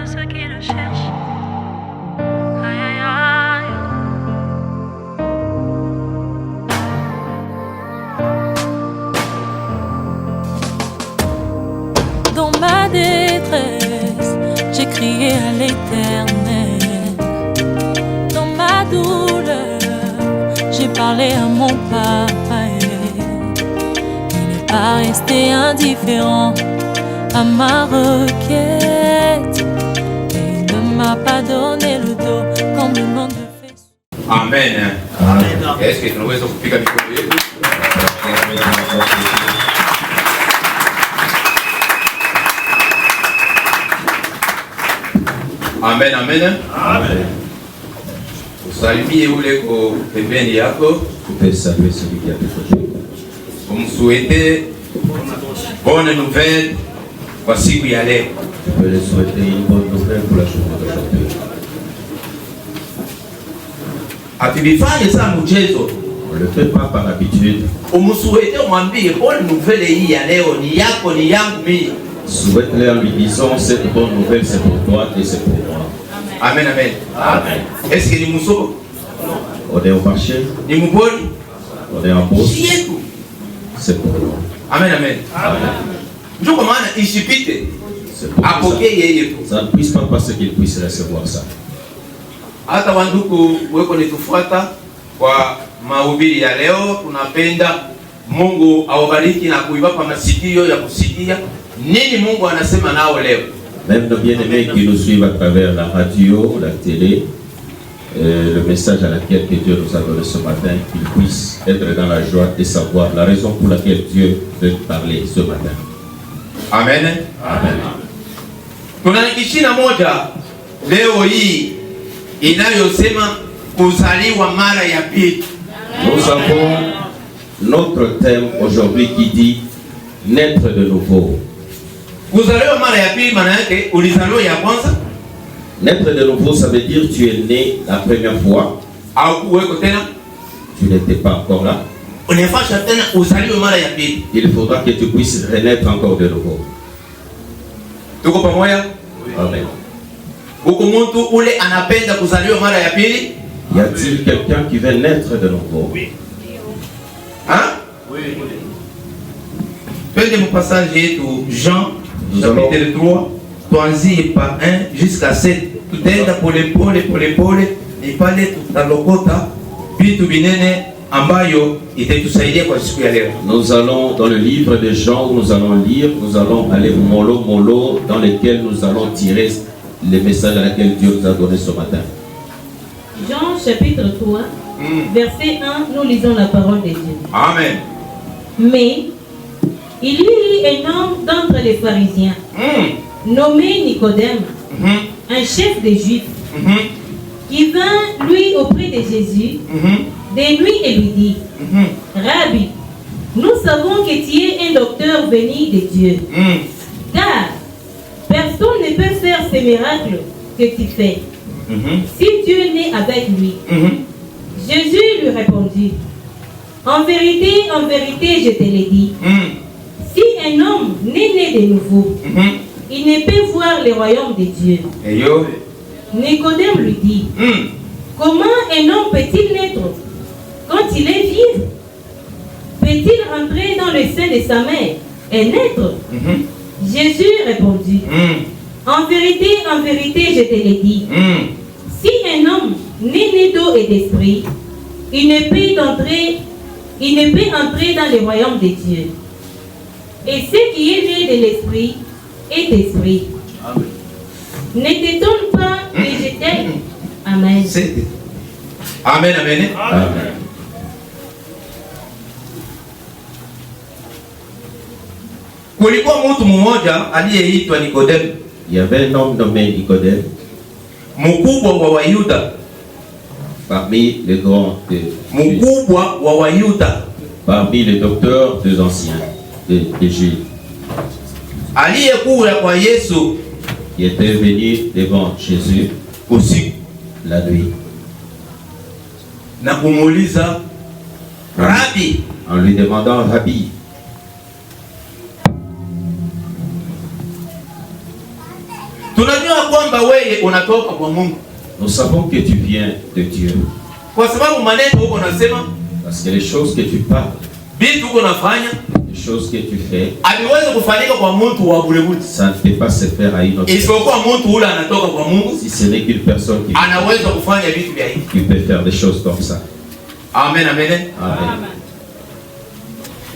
ceux qui le cherchent. Aïe, aïe, aïe. Dans ma détresse, j'ai crié à l'Éternel. Dans ma douleur, j'ai parlé à mon Papa. Il n'est pas resté indifférent à ma requête. Et il ne m'a pas donné le dos comme le monde le fait. Amen. Amen. Est-ce que tunaweza kupiga mikono yetu? Amen, amen. Amen. Usalimie ule ko pembeni yako. Tu peux saluer celui qui a tes côtés. Umsuete bonne nouvelle kwa siku ya leo. Tu peux lui souhaiter une bonne nouvelle pour la journée d'aujourd'hui. Atibifanye sana mchezo. On ne le fait pas par habitude. Umsuete umwambie bonne nouvelle hii ya leo ni yako, ni yangu mimi. Souhaite-le en lui disant cette bonne nouvelle c'est pour toi et c'est pour moi. Amen, amen. Amen. Est-ce que ni musoko? On est au marché, Ni muboni? on est en pause, Si yetu. c'est pour nous. Amen, amen. Amen. Ndio kwa maana ishipite. C'est pour que Apokee yeye tu. ça ne puisse pas passer qu'il puisse recevoir ça. Hata wanduku weko nitufuata kwa mahubiri ya leo, tunapenda Mungu awabariki na kuibapa masikio ya kusikia nini Mungu anasema nao leo. Même nos bien-aimés qui nous suivent à travers la radio, la télé, le message à laquelle que Dieu nous a donné ce matin, qu'ils puissent être dans la joie et savoir la raison pour laquelle Dieu veut parler ce matin. Amen. Amen. Kuna 21 leo hii inayosema kuzaliwa mara ya pili. Nous avons notre thème aujourd'hui qui dit naître de nouveau. Kuzaliwa mara ya pili maana yake ulizaliwa ya kwanza Naître de nouveau, ça veut dire tu es né la première fois, au kuweko tena tu n'étais pas encore là. unafasha tena uzaliwe mara ya pili. Il faudra que tu puisses renaître encore de nouveau. Tuko pamoja? Amen. Huko mtu ule anapenda kuzaliwa mara ya pili? Y a-t-il quelqu'un qui veut naître de nouveau? Hein? Oui. Twende mpassaje yetu Jean chapitre 3 tuanzie pa 1 jusqu'à 7. Tutaenda polepole polepole ni pale tutalokota vitu vinene ambayo itatusaidia kwa siku ya leo. Nous allons dans le livre de Jean où nous allons lire, nous allons aller mollo dans lequel nous allons tirer les messages à laquelle Dieu nous a donné ce matin. Jean chapitre 3, verset 1, nous lisons la parole de Dieu. Amen. Mais il y eut un homme d'entre les pharisiens, nommé Nicodème, un chef des Juifs, qui vint lui auprès de Jésus de nuit et lui dit, Rabbi, nous savons que tu es un docteur venu de Dieu, car personne ne peut faire ces miracles que tu fais, si Dieu n'est avec lui. Jésus lui répondit, en vérité, je te l'ai dit, si un homme n'est né de nouveau, il ne peut voir le royaume de Dieu. Nicodème lui dit, comment un homme peut-il naître quand il est vieux? Peut-il rentrer dans le sein de sa mère et naître? Jésus répondit, en vérité, je te l'ai dit, si un homme n'est né d'eau et d'esprit, il ne peut entrer dans le royaume de Dieu. Et ce qui est né de l'esprit est esprit. Ne t'étonne pas que je t'aime. Amen. Amen, amen. Amen. Kulikuwa mtu mmoja aliyeitwa Nikodemu, Il y avait un homme nommé Nicodème, mkubwa wa Wayuda, parmi les grands des Juifs, mkubwa wa Wayuda, parmi les docteurs des anciens des Juifs, aliyekuja kwa Yesu qui était venu devant Jésus usiku la nuit na kumuuliza, Rabi, en lui demandant, Rabbi, tunajua kwamba kwamba wewe unatoka kwa Mungu. Nous savons que tu viens de Dieu. Kwa sababu maneno uko unasema, parce que les choses que tu parles, vitu uko unafanya, les choses que tu fais, haviwezi kufanyika kwa mtu wa bure. ça ne peut pas se faire à une autre personne. Isipokuwa mtu ule anatoka kwa Mungu, si ce n'est qu'une personne anaweza kufanya vitu vya hivi. qui peut faire des choses comme ça. Amen, amen. Amen.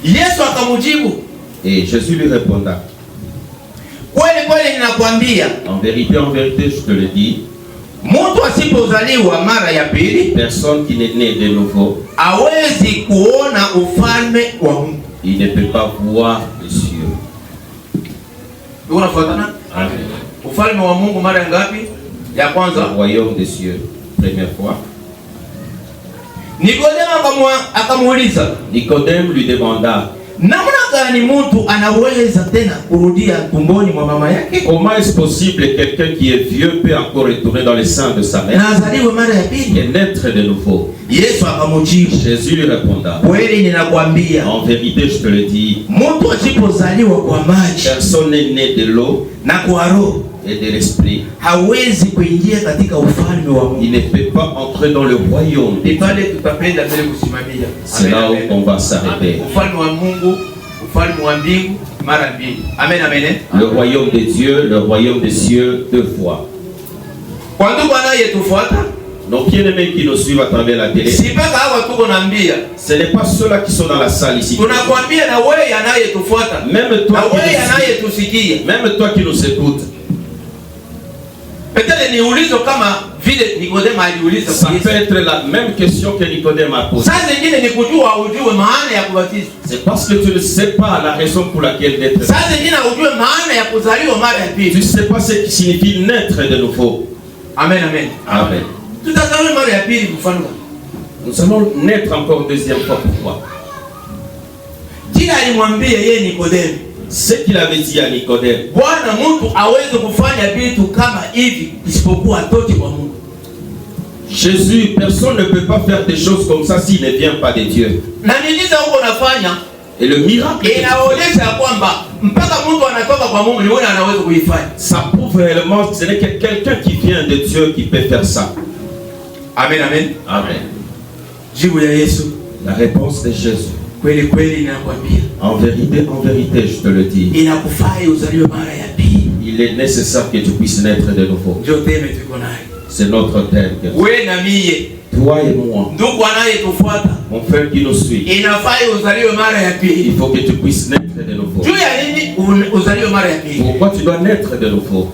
Yesu akamjibu, et Jésus lui répondra, kweli kweli ninakwambia, en vérité, je te le dis, mtu asipozaliwa mara ya pili, personne qui n'est né de nouveau, hawezi kuona ufalme wa Mungu. il ne peut pas voir les cieux. Unafuatana? Amen. Ufalme wa Mungu mara ngapi? Ya kwanza, Le royaume des cieux, première fois. Nikodemo akamuuliza, Nicodème lui demanda, namna gani mtu anaweza tena kurudia tumboni mwa mama yake? comment est-ce possible que quelqu'un qui est vieux peut encore retourner dans le sein de sa mère Na azaliwe mara ya pili? et naître de nouveau? Yesu akamjibu, Jésus lui répondra, kweli ninakwambia, en vérité, je te le dis, mtu asipozaliwa kwa maji personne n'est né de l'eau na kwa roho et de l'esprit. hawezi kuingia katika ufalme wa Mungu. Il ne peut pas entrer dans le royaume. Ni pale tutapenda mbele kusimamia. C'est là où on va s'arrêter. Ufalme wa Mungu, ufalme wa mbingu mara mbili. Amen, amen. Le royaume de Dieu, le royaume des cieux, deux fois. Kwa ndugu anayetufuata, Donc, bien-aimés qui nous suivent à travers la télé, si mpaka hawa tuko naambia, ce n'est pas ceux-là qui sont dans la salle ici. tunakwambia na wewe anayetufuata, Même na toi wewe qui nous anayetusikia. même toi qui nous écoutes, Peut-être niulizo kama vile Nikodemo aliuliza ça kwa Yesu. peut être la même question que Nicodème a posée. Sasa zingine ni kujua ujue maana ya kubatizwa. C'est parce que tu ne sais pas la raison pour laquelle d'être. Sasa zingine ujue maana ya kuzaliwa mara ya Tu pili. ne sais pas ce qui signifie naître de nouveau. Amen, amen. Amen. Tutazaliwa mara ya pili mfano. Nous allons naître encore deuxième fois. Pourquoi? Kila alimwambia yeye Nikodemo, Ce qu'il avait dit à Nicodème, Bwana, mtu aweze kufanya vitu kama hivi isipokuwa atoke kwa Mungu. Jésus, personne ne peut pas faire des choses comme ça s'il ne vient pas de Dieu. Na niliza huko nafanya Et le miracle, inaonyesha kwamba mpaka mtu anatoka kwa Mungu ndio anaweza kuifanya. ça prouve réellement que ce n'est que quelqu'un qui vient de Dieu qui peut faire ça. Amen, amen. Amen. Jibu ya Yesu, La réponse de Jésus. kweli kweli ninakwambia, En vérité, je te le dis. inakufai uzaliwe mara ya pili. Il est nécessaire que tu puisses naître de nouveau. Ndio teme tuko nayo. C'est notre thème. Wewe na mie, Toi et moi, ndugu anayetufuata, mon frère qui nous suit, inafai uzaliwe mara ya il pili. faut que tu puisses naître de nouveau. Juu ya nini uzaliwe mara ya pili? Pourquoi tu dois naître de nouveau?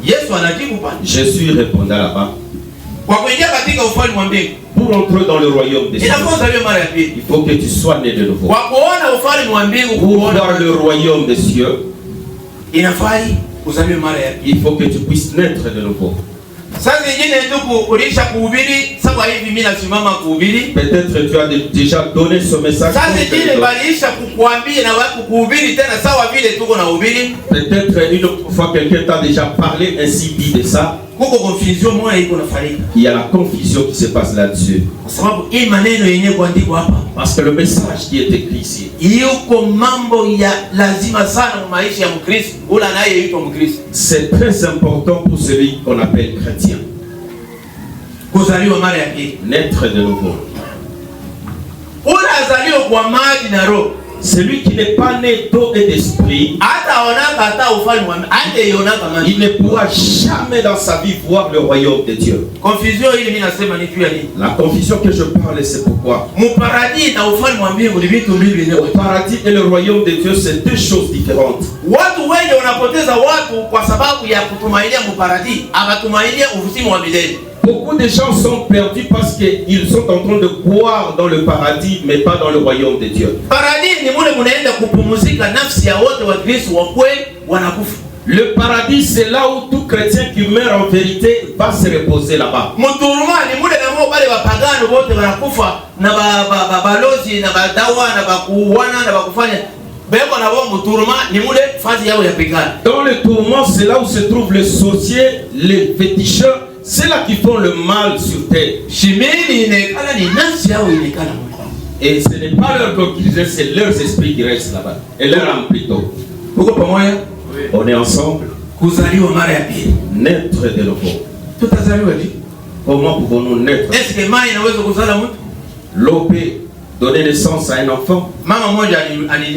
Yesu anajibu pale. Jésus répondait là-bas. Kwa kuingia katika ufalme wa mbingu, Pour entrer dans le royaume des cieux, inafaa uzaliwe mara ya pili. il faut que tu sois né de nouveau. Kwa kuona ufalme wa mbingu, Pour kuona voir le royaume des cieux, inafai uzaliwe mara ya pili. il faut que tu puisses naître de nouveau. Sasa nyingine ndugu, ulisha kuhubiri, sasa hivi mimi nasimama kuhubiri. Peut-être tu as déjà donné ce message. Sasa nyingine balisha kukuambia na watu kuhubiri tena sawa vile tuko na hubiri. Peut-être une autre fois quelqu'un t'a déjà parlé ainsi dit de ça. Kuko confusion moja iko nafanyika. Il y a la confusion qui se passe là-dessus. Kwa sababu hii maneno yenyewe kuandikwa hapa, Parce que le message qui est écrit ici, yuko mambo ya lazima sana kwa maisha ya Mkristo, ule anayeitwa Mkristo. c'est très important pour celui qu'on appelle chrétien. Kuzaliwa mara ya pili. Naître de nouveau. Ule azaliwa kwa maji na roho. Celui qui n'est pas né d'eau et d'esprit, Hata onaka hata ufalme wa hata ionaka maji. il ne pourra jamais dans sa vie voir le royaume de Dieu. Confusion hili mimi nasema ni juu ya nini? La confusion que je parle, c'est pourquoi. Muparadis na ufalme wa mbingu ni vitu mbili Le vile. paradis et le royaume de Dieu, c'est deux choses différentes. Watu wengi wanapoteza watu kwa sababu ya kutumainia muparadis, abatumainia uzima wa milele. Beaucoup de gens sont perdus parce qu'ils sont en train de croire dans le paradis, mais pas dans le royaume de Dieu. Paradis ni mule munaenda kupumzika, nafsi ya wote wa Kristo wa kweli wanakufa. Le paradis, c'est là où tout chrétien qui meurt en vérité va se reposer là-bas. Muturuma ni mule na mo bale wapagano wote wanakufa na balozi na badawa na bakuwana na bakufanya beko na wao. Muturuma ni mule fazi yao ya pigana. Dans le tourment, c'est là où se trouvent les sorciers, les féticheurs. C'est là qu'ils font le mal sur terre. Shimini inekala ni nafsi yao inekala mule. Et ce n'est pas leur corps qui reste, c'est leurs esprits qui restent là-bas. Et leur âme plutôt. Uko pamoja? On est ensemble. Kuzaliwa mara ya pili. Naître de nouveau. Tutazaliwa je? Comment pouvons-nous naître? Est-ce que mai inaweza kuzala mtu? L'eau peut donner naissance à un enfant? Mama moja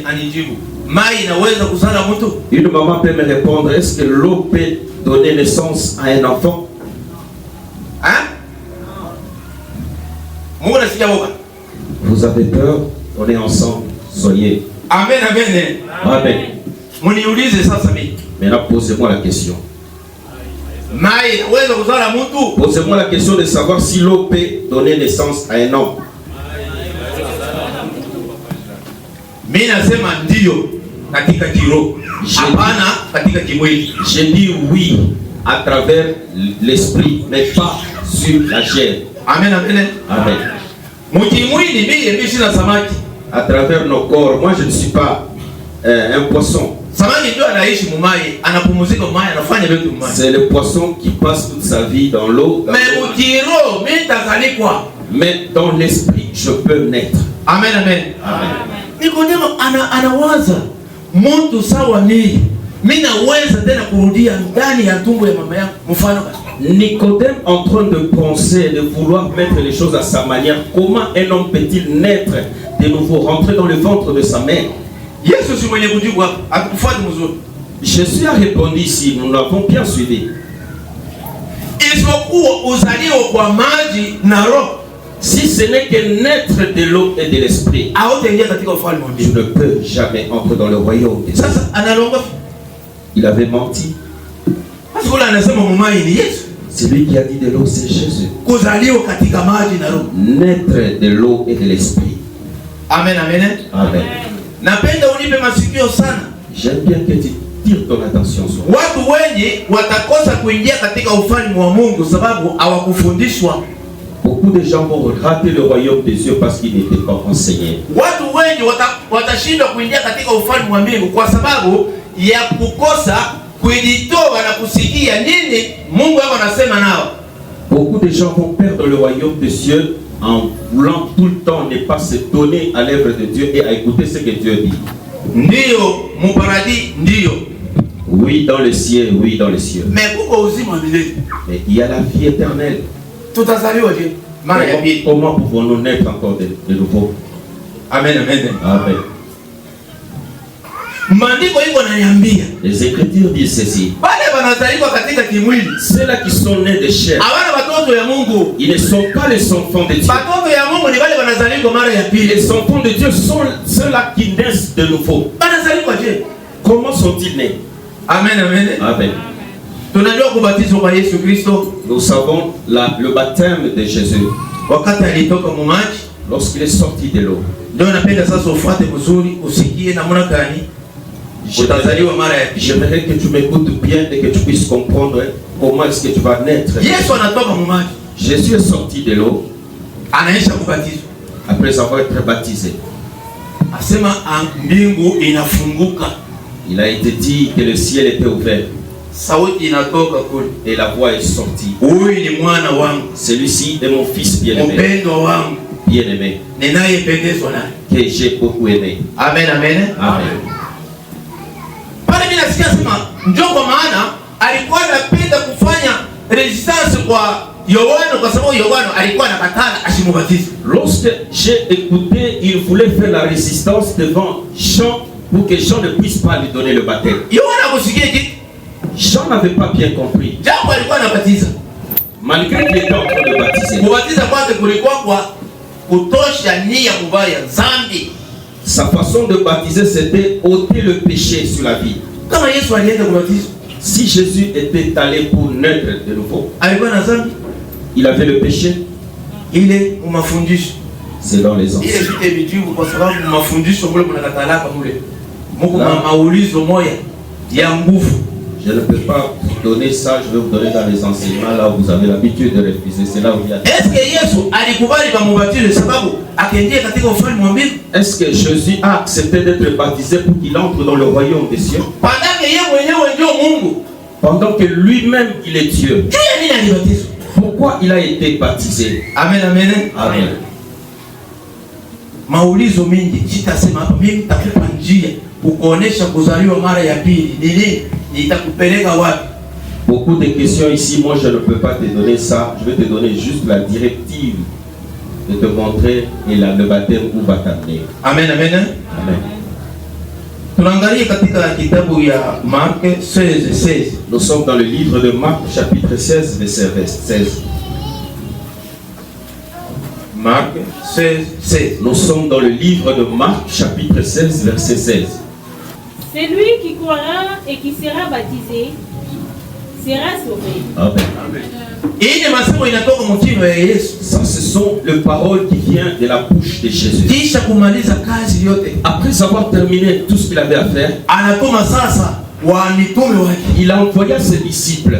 anijibu. Mai inaweza kuzala mtu? Une maman peut me répondre, est-ce que l'eau peut donner naissance à un enfant? Hein? Mungu nasikia boka. Vous avez peur? On est ensemble. Soyez. Amen, amen. Amen. Muniulize sasa mimi. Maintenant, posez-moi la question. Mai inaweza kuzala mtu? Posez-moi la question de savoir si l'eau peut donner naissance à un homme. Mimi nasema ndio katika kiroho. Hapana katika kimwili. Je dis oui à travers l'esprit, mais pas sur la chair. Amen, amen. Amen. Mukimwili mimi sina samaki. À travers nos corps, moi je ne suis pas un poisson. Samaki ndio anaishi mumai, anapumzika mumai, anafanya vitu mumai. C'est le poisson qui passe toute sa vie dans l'eau. Mais mukiro mimi tazalikwa. Mais dans l'esprit, je peux naître. Amen, amen. Amen. Nikodemo anawaza mtu sawa mimi naweza tena kurudia ndani ya tumbo ya mama yangu mfano. Nicodème en train de penser, de vouloir mettre les choses à sa manière. Comment un homme peut-il naître de nouveau, rentrer dans le ventre de sa mère? Jésus a répondu ici, nous l'avons bien suivi. Si ce n'est que naître de l'eau et de l'esprit, je ne peux jamais entrer dans le royaume des cieux. Il avait menti. C'est lui qui a dit de l'eau, c'est Jésus. Naître de l'eau et de l'esprit. Amen, amen. Amen. J'aime bien que tu tires ton attention sur moi. Beaucoup de gens vont rater le royaume des cieux parce qu'ils n'étaient pas enseignés. Beaucoup de gens vont perdre le royaume des cieux en voulant tout le temps ne pas se donner à l'œuvre de Dieu et à écouter ce que Dieu dit. Oui dans le ciel, oui dans les cieux. Mais il y a la vie éternelle. Comment pouvons-nous naître encore de nouveau? Amen, amen. Amen. Les Écritures disent ceci. Ceux-là qui sont nés de chair, ils ne sont pas les enfants de Dieu. Les enfants de Dieu sont ceux-là qui naissent de nouveau. Comment sont-ils nés? Amen, amen. Amen. Nous savons le baptême de Jésus. Lorsqu'il est sorti de l'eau. J'aimerais que tu m'écoutes bien et que tu puisses comprendre comment est-ce que tu vas naître. Jésus est sorti de l'eau après avoir été baptisé. Il a été dit que le ciel était ouvert et la voix est sortie. Celui-ci est mon fils bien-aimé. Bien-aimé. Que j'ai beaucoup aimé. Amen, amen. Amen. Ndio kwa maana alikuwa anapenda kufanya resistance kwa Yohana kwa sababu Yohana alikuwa anakatana asimubatize. Lorsque j'ai écouté, il voulait faire la résistance devant Jean pour que Jean ne puisse pas lui donner le baptême. Yohana kusikia Jean n'avait pas bien compris. Japo alikuwa anabatiza. Malgré qu'il était en train de baptiser. Kubatiza kwake kulikuwa kwa kutosha nia mbaya dhambi. Sa façon de baptiser, c'était ôter le péché sur la vie. Si Jésus était allé pour naître de nouveau, il avait le péché. C'est dans les anciens. Je ne peux pas vous donner ça, je vais vous donner dans les enseignements, là où vous avez l'habitude de refuser. C'est là où il y a... Est-ce que Jésus a accepté d'être baptisé pour qu'il entre dans le royaume des cieux? Pendant que lui-même, il est Dieu. Pourquoi il a été baptisé? Amen, amen. Amen. maulizo mingi, sitasema hapa. Mimi nitakupa njia kukuonesha kuzaliwa mara ya pili ni nini, nitakupeleka wapi. Beaucoup de questions ici, moi je ne peux pas te donner ça, je vais te donner juste la directive de te montrer le baptême où va t'amener. Amen, amen. Amen. Tunaangalia katika kitabu ya Mark 16:16. Nous sommes dans le livre de Marc chapitre 16 verset 16. Marc 16:16. Nous sommes dans le livre de Marc chapitre 16 verset 16. Celui qui croira et qui sera baptisé sera sauvé. Amen. Hii ni masemo inatoka mtino ya Yesu. Ça, ce sont les paroles qui viennent de la bouche de Jésus. Kisha kumaliza kazi yote, Après avoir terminé tout ce qu'il avait à faire, anatuma sasa wa mitume wake, il a envoyé ses disciples.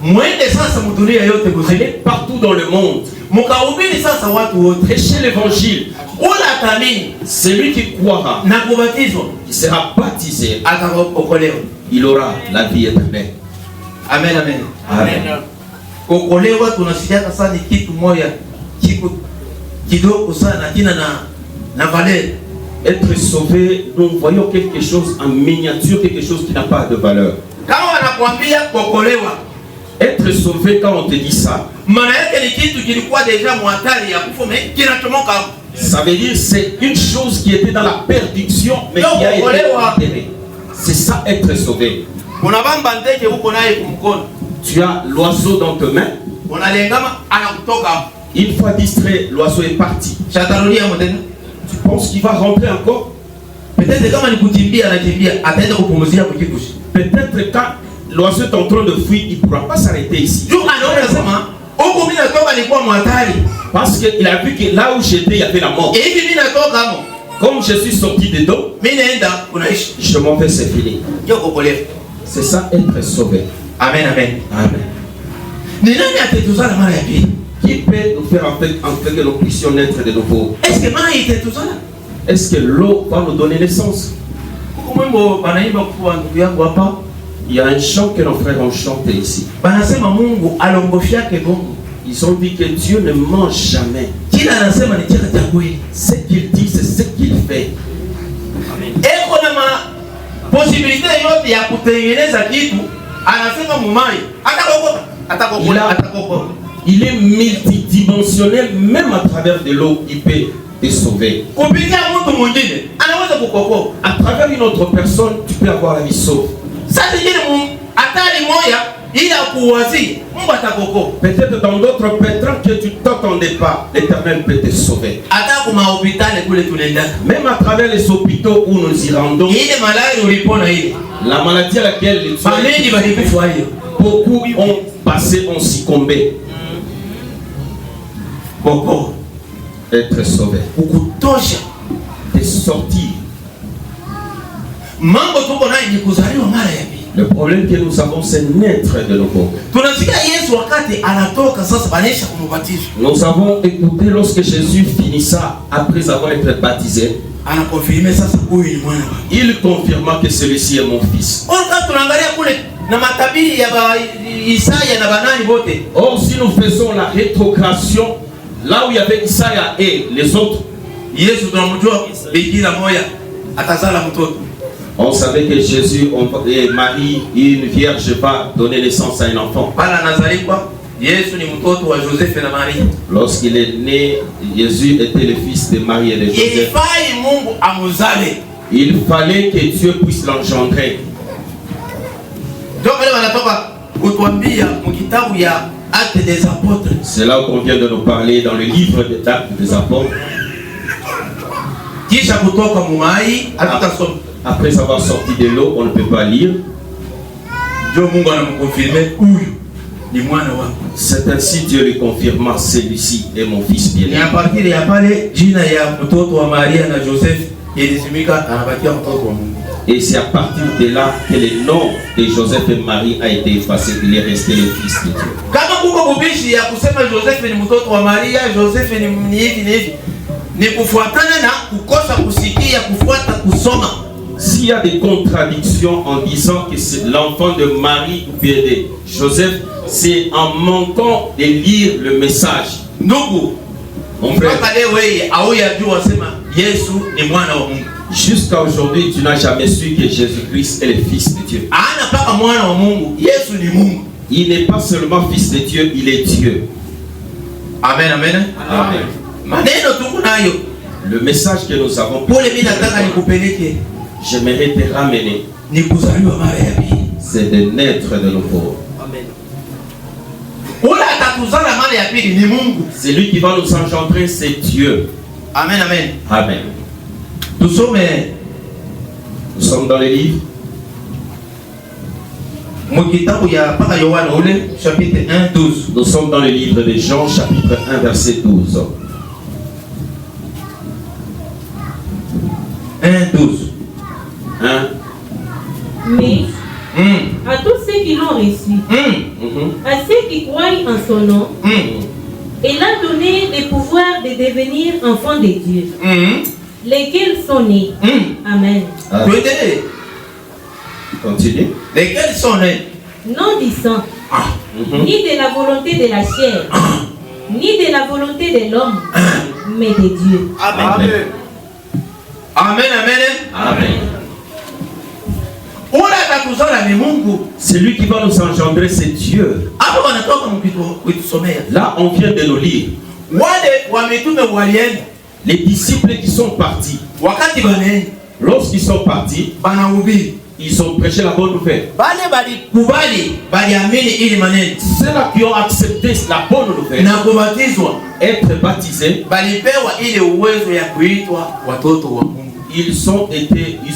mwende sasa mdunia yote Allez kuzidi partout dans le monde, mkahubiri sasa watu wote. prêchez l'évangile. Ula atamini Celui qui croira, na kubatizwa qui sera baptisé, ataokolewa. il aura la vie éternelle. Amen, amen. Amen. Kuokolewa tunasikiaka sana ni kitu moja kiku kidogo sana kina na valeur. Être sauvé, nous voyons quelque chose en miniature, quelque chose qui n'a pas de valeur. Kama wanakuambia kuokolewa, Être sauvé, quand on te dit ça, maana yake ni kitu kilikuwa deja mwatari ya kufa mais kinachomoka. ça veut dire c'est une chose qui était dans la perdition, mais qui a été enterrée. C'est ça, être sauvé. Unabamba ndege huko naye kumkono. Tu as l'oiseau dans tes mains. Unalengama anakutoka. Une fois distrait, l'oiseau est parti. Shatarudia mtena. Tu penses qu'il va rentrer encore? Peut-être kama ni kukimbia anakimbia, ataenda kupumzia kujikushi. Peut-être quand l'oiseau est en train de fuir, il ne pourra pas s'arrêter ici. Juu anaona sema huko mimi natoka nilikuwa mwatari. Parce qu'il a vu que là où j'étais, il y avait la mort. Hivi mimi natoka hapo. Comme je suis sorti dedans, Mimi naenda unaishi. je m'en vais, c'est fini. Ndio kuokolewa. C'est ça, être sauvé. Amen, amen. Amen. Ni nani atetuzala mara ya pili? Qui peut nous faire en fait que nous puissions naître de nouveau? Est-ce que maji itetuzala? Est-ce que l'eau va nous donner naissance? Huko mwimbo banaimba kwa ndugu yangu hapa. Il y a un chant que nos frères ont chanté ici. Banasema Mungu alongoshiake bongo. Ils ont dit que Dieu ne mange jamais. Kila anasema ni kila cha kweli. Ce qu'il dit, c'est ce qu'il fait. Eko na possibilité yote ya kutengeneza kitu, anasema mumai atakokola. Il est multidimensionnel, même à travers de l'eau, il peut te sauver. Kupitia mtu mwingine anaweza kukokoa. À travers une autre personne, tu peux avoir la vie sauve. Sasa jini atali moya ila kuwazi Mungu atakokoa. Peut-être dans d'autres pétrants que tu ne t'attendais pas, l'Éternel peut te sauver. Hata kuma hospitali kule tunaenda. Même à travers les hôpitaux où nous y rendons, Ile malari ulipona ile. la maladie à laquelle les Famille balikufa hiyo. beaucoup ont passé, ont succombé. Koko Être sauvé. ukutosha. De sortir. Mambo tuko nayo ni kuzaliwa mara ya pili. Le problème que nous avons, c'est naître de nouveau. Tunasikia Yesu wakati anatoka sasa banesha kumubatiza. Nous avons écouté lorsque Jésus finissa, après avoir été baptisé, Anakonfirme sasa huyu ni mwana wake. il confirma que celui-ci est mon fils. Kwanza tunaangalia kule na matabiri ya Isaya na banani bote. Or, si nous faisons la rétrogradation, là où il y avait Isaïe et les autres, Yesu tunamjua bikira moya atazala mtoto. on savait que Jésus et Marie, une vierge, va donner naissance à un enfant. Pala nazaliwa Yesu ni mtoto wa Joseph na Maria. Lorsqu'il est né, Jésus était le fils de Marie et de Joseph. Ifai Mungu amuzale. Il fallait que Dieu puisse l'engendrer. Ndio pale wanatoka kutuambia mkitabu ya Actes des Apôtres. C'est là qu'on vient de nous parler dans le livre des Actes des Apôtres. Kisha kutoka mumai hatutasoma. Après avoir sorti de l'eau, on ne peut pas lire. Ndio Mungu anamkonfirme huyu ni mwana wako. C'est ainsi Dieu lui confirma, celui-ci est mon fils Ni bien-aimé. a partir ya pale jina ya mtoto wa Maria na Joseph ilisimika anabakia mtoto wa Mungu. Et c'est à partir de là que le nom de Joseph et Marie a été effacé. Il est resté le fils de Dieu. Kama kuko kubishi ya kusema Joseph ni mtoto wa Maria, Joseph ni hivi, ni kufuatana na kukosa kusikia, kufuata kusoma. S'il y a des contradictions en disant que c'est l'enfant de Marie ou bien de Joseph, c'est en manquant de lire le message. Ndugu, Mon frère, jusqu'à aujourd'hui, tu n'as jamais su que Jésus-Christ est le Fils de Dieu. Il n'est pas seulement Fils de Dieu, il est Dieu. Amen, amen. Amen. Le message que nous avons, j'aimerais te ramener, c'est de naître de nouveau. C'est lui qui va nous engendrer, c'est Dieu. Amen, amen. Amen. Nous sommes dans les livres. Chapitre 1, 12. Nous sommes dans le livre de Jean, chapitre 1, verset 12. 1, 12. 1. Mais à tous ceux qui l'ont reçu, à ceux qui croient en son nom, il a donné le pouvoir de devenir enfants de Dieu, lesquels sont nés. Amen. Continue. Lesquels sont nés? Non du sang, ni de la volonté de la chair, ni de la volonté de l'homme, mais de Dieu. Amen. Amen, amen. Amen. C'est lui qui va nous engendrer, c'est Dieu. Là, on vient de nous lire. Les disciples qui sont partis, lorsqu'ils sont partis, ils ont prêché la bonne nouvelle. Ceux-là qui ont accepté la bonne nouvelle, être baptisés, ils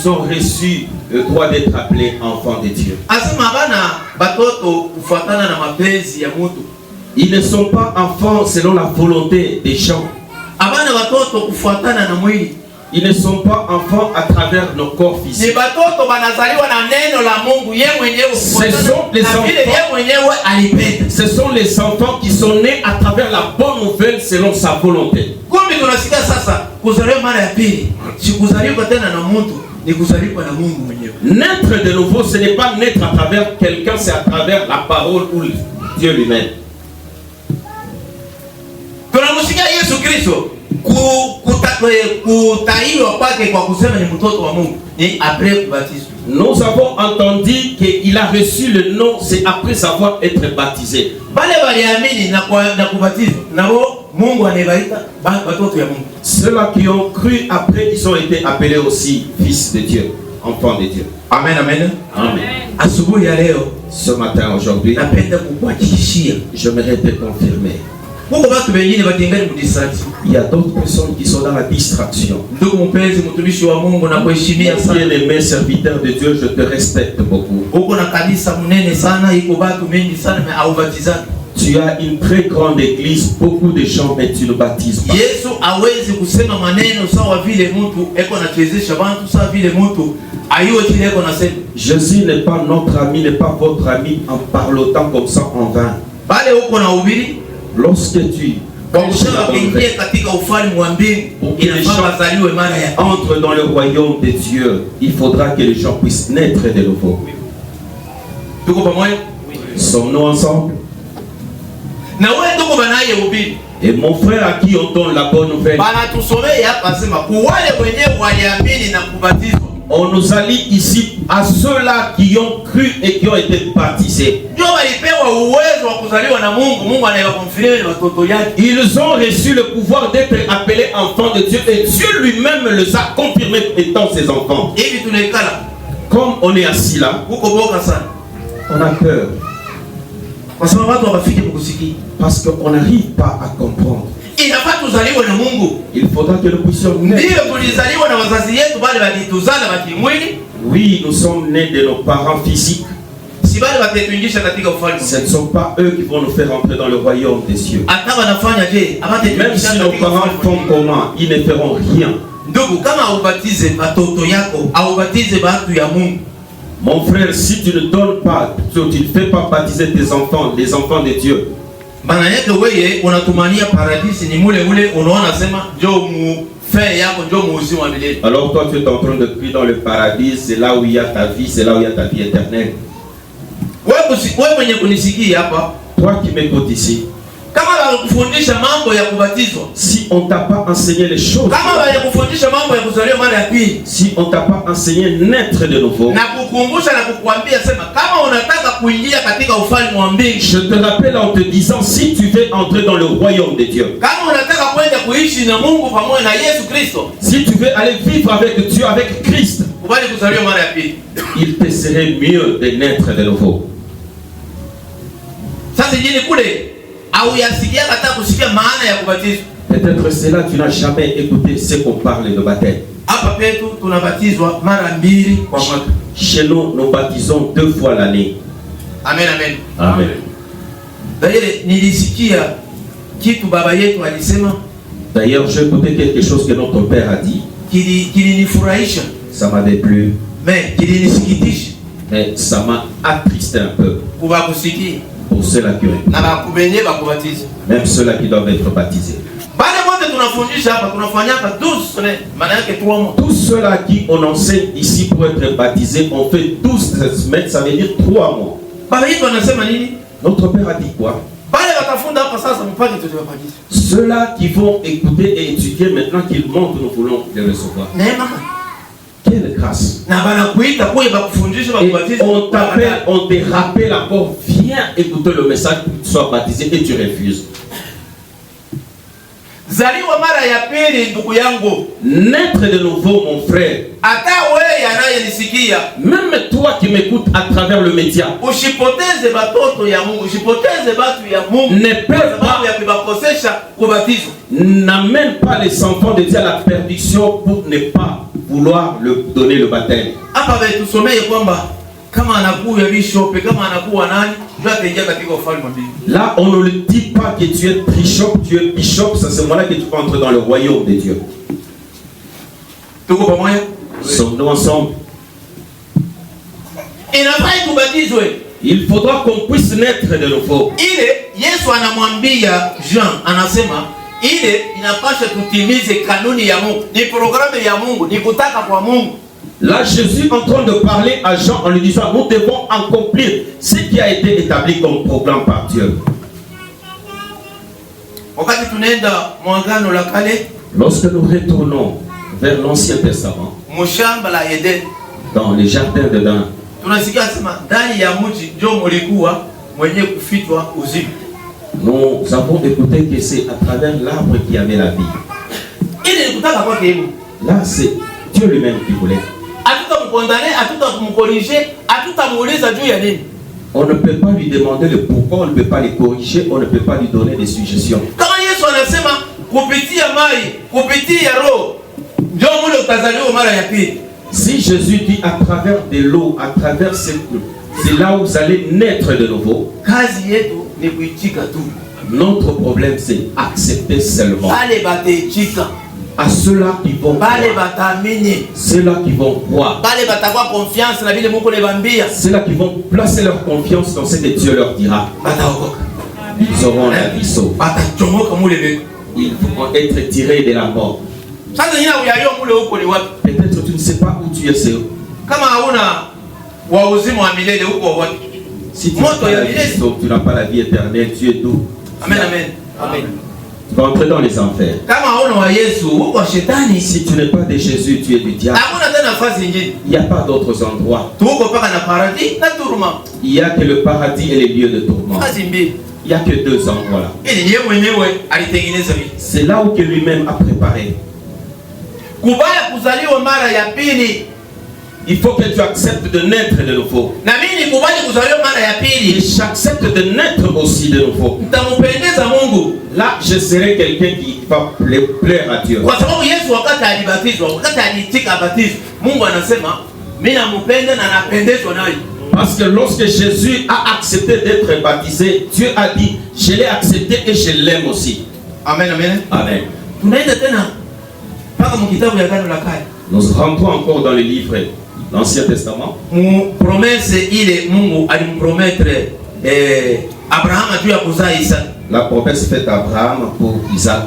ont reçu le droit d'être appelés enfants de Dieu. Ils ne sont pas enfants selon la volonté des gens. Ils ne sont pas enfants à travers nos corps physiques. Ce sont les enfants qui sont nés à travers la bonne nouvelle selon sa volonté. Naître de nouveau, ce n'est pas naître à travers quelqu'un, c'est à travers la parole ou Dieu lui-même. Nous avons entendu qu'il a reçu le nom, c'est après avoir été baptisé. Ceux-là qui ont cru après, ils ont été appelés aussi fils de Dieu, enfants de Dieu. Amen, amen. Amen. Ce matin, aujourd'hui, j'aimerais te confirmer. Il y a d'autres personnes qui sont dans la distraction. Bien-aimé serviteur de Dieu, je te respecte beaucoup. Tu as une très grande église, beaucoup de gens, mais tu ne baptises pas. Jésus n'est pas notre ami, n'est pas votre ami en parlotant comme ça en vain. Lorsque tu entre dans le royaume de Dieu, il faudra que les gens puissent naître de nouveau. Sommes-nous ensemble? Et mon frère à qui on donne la bonne nouvelle, on nous a dit ici à ceux-là qui ont cru et qui ont été baptisés. Ils ont reçu le pouvoir d'être appelés enfants de Dieu et Dieu lui-même les a confirmés étant ses enfants. Comme on est assis là, on a peur. Parce qu'on n'arrive pas à comprendre. Il faudra que nous puissions naître. Oui, nous sommes nés de nos parents physiques. Ce ne sont pas eux qui vont nous faire entrer dans le royaume des cieux. Même si nos parents font comment, ils ne feront rien. Mon frère, si tu ne donnes pas, tu ne fais pas baptiser tes enfants, les enfants de Dieu, alors toi tu es en train de crier dans le paradis, c'est là où il y a ta vie, c'est là où il y a ta vie éternelle. Toi qui m'écoutes ici, Si on t'a pas enseigné les choses, si on t'a pas enseigné naître de nouveau, je te rappelle en te disant, si tu veux entrer dans le royaume de Dieu, si tu veux aller vivre avec Dieu, avec Christ, il te serait mieux de naître de nouveau. Peut-être c'est là que tu n'as jamais écouté ce qu'on parle de baptême. Chez nous, nous baptisons 2 fois l'année. Amen, amen. Amen. D'ailleurs, j'ai écouté quelque chose que notre père a dit. Ça m'a déplu. Mais ça m'a attristé un peu. Pour ceux-là qui ont écouté. Même ceux-là qui doivent être baptisés. Tous ceux-là qui on enseigne ici pour être baptisés, on fait 12 semaines, ça veut dire 3 mois. Notre père a dit quoi? Ceux-là qui vont écouter et étudier maintenant qu'ils montent, nous voulons les recevoir. Quelle grâce. Et on t'appelle, on te rappelle encore, viens écouter le message pour que tu sois baptisé et tu refuses. Naître de nouveau, mon frère. Même toi qui m'écoutes à travers le média, n'amène pas les enfants de Dieu à la perdition pour ne pas vouloir le donner le baptême. Là, on ne le dit pas que tu es bishop, c'est à ce moment-là que tu vas entrer dans le royaume de Dieu. Sommes-nous ensemble? Il faudra qu'on puisse naître de nouveau. Là, Jésus est en train de parler à Jean en lui disant, nous devons accomplir ce qui a été établi comme programme par Dieu. Lorsque nous retournons vers l'Ancien Testament, dans les jardins d'Éden, nous avons écouté que c'est à travers l'arbre qui avait la vie. Là, c'est Dieu lui-même qui voulait. On ne peut pas lui demander le pourquoi, on ne peut pas les corriger, on ne peut pas lui donner des suggestions. Si Jésus dit à travers de l'eau, à travers c'est là où vous allez naître de nouveau. Notre problème c'est accepter seulement. À ceux-là qui vont croire, ceux-là qui vont croire, ceux-là qui vont placer leur confiance dans ce que Dieu leur dira, ils auront la vie sauve. Ils vont être tirés de la mort. Peut-être tu ne sais pas où tu es. Si tu n'as pas la vie sauve, tu n'as pas la vie éternelle, tu es d'où? Amen, amen, amen. Tu vas entrer dans les enfers. Si tu n'es pas de Jésus, tu es du diable. Il n'y a pas d'autres endroits. Il n'y a que le paradis et les lieux de tourment. Il n'y a que 2 endroits là. C'est là où que lui-même a préparé. Il faut que tu acceptes de naître de nouveau. Et j'accepte de naître aussi de nouveau. Là, je serai quelqu'un qui va plaire à Dieu. Parce que lorsque Jésus a accepté d'être baptisé, Dieu a dit, je l'ai accepté et je l'aime aussi. Amen, amen. Amen. Nous rentrons encore dans le livre l'Ancien Testament. La promesse faite à Abraham pour Isaac.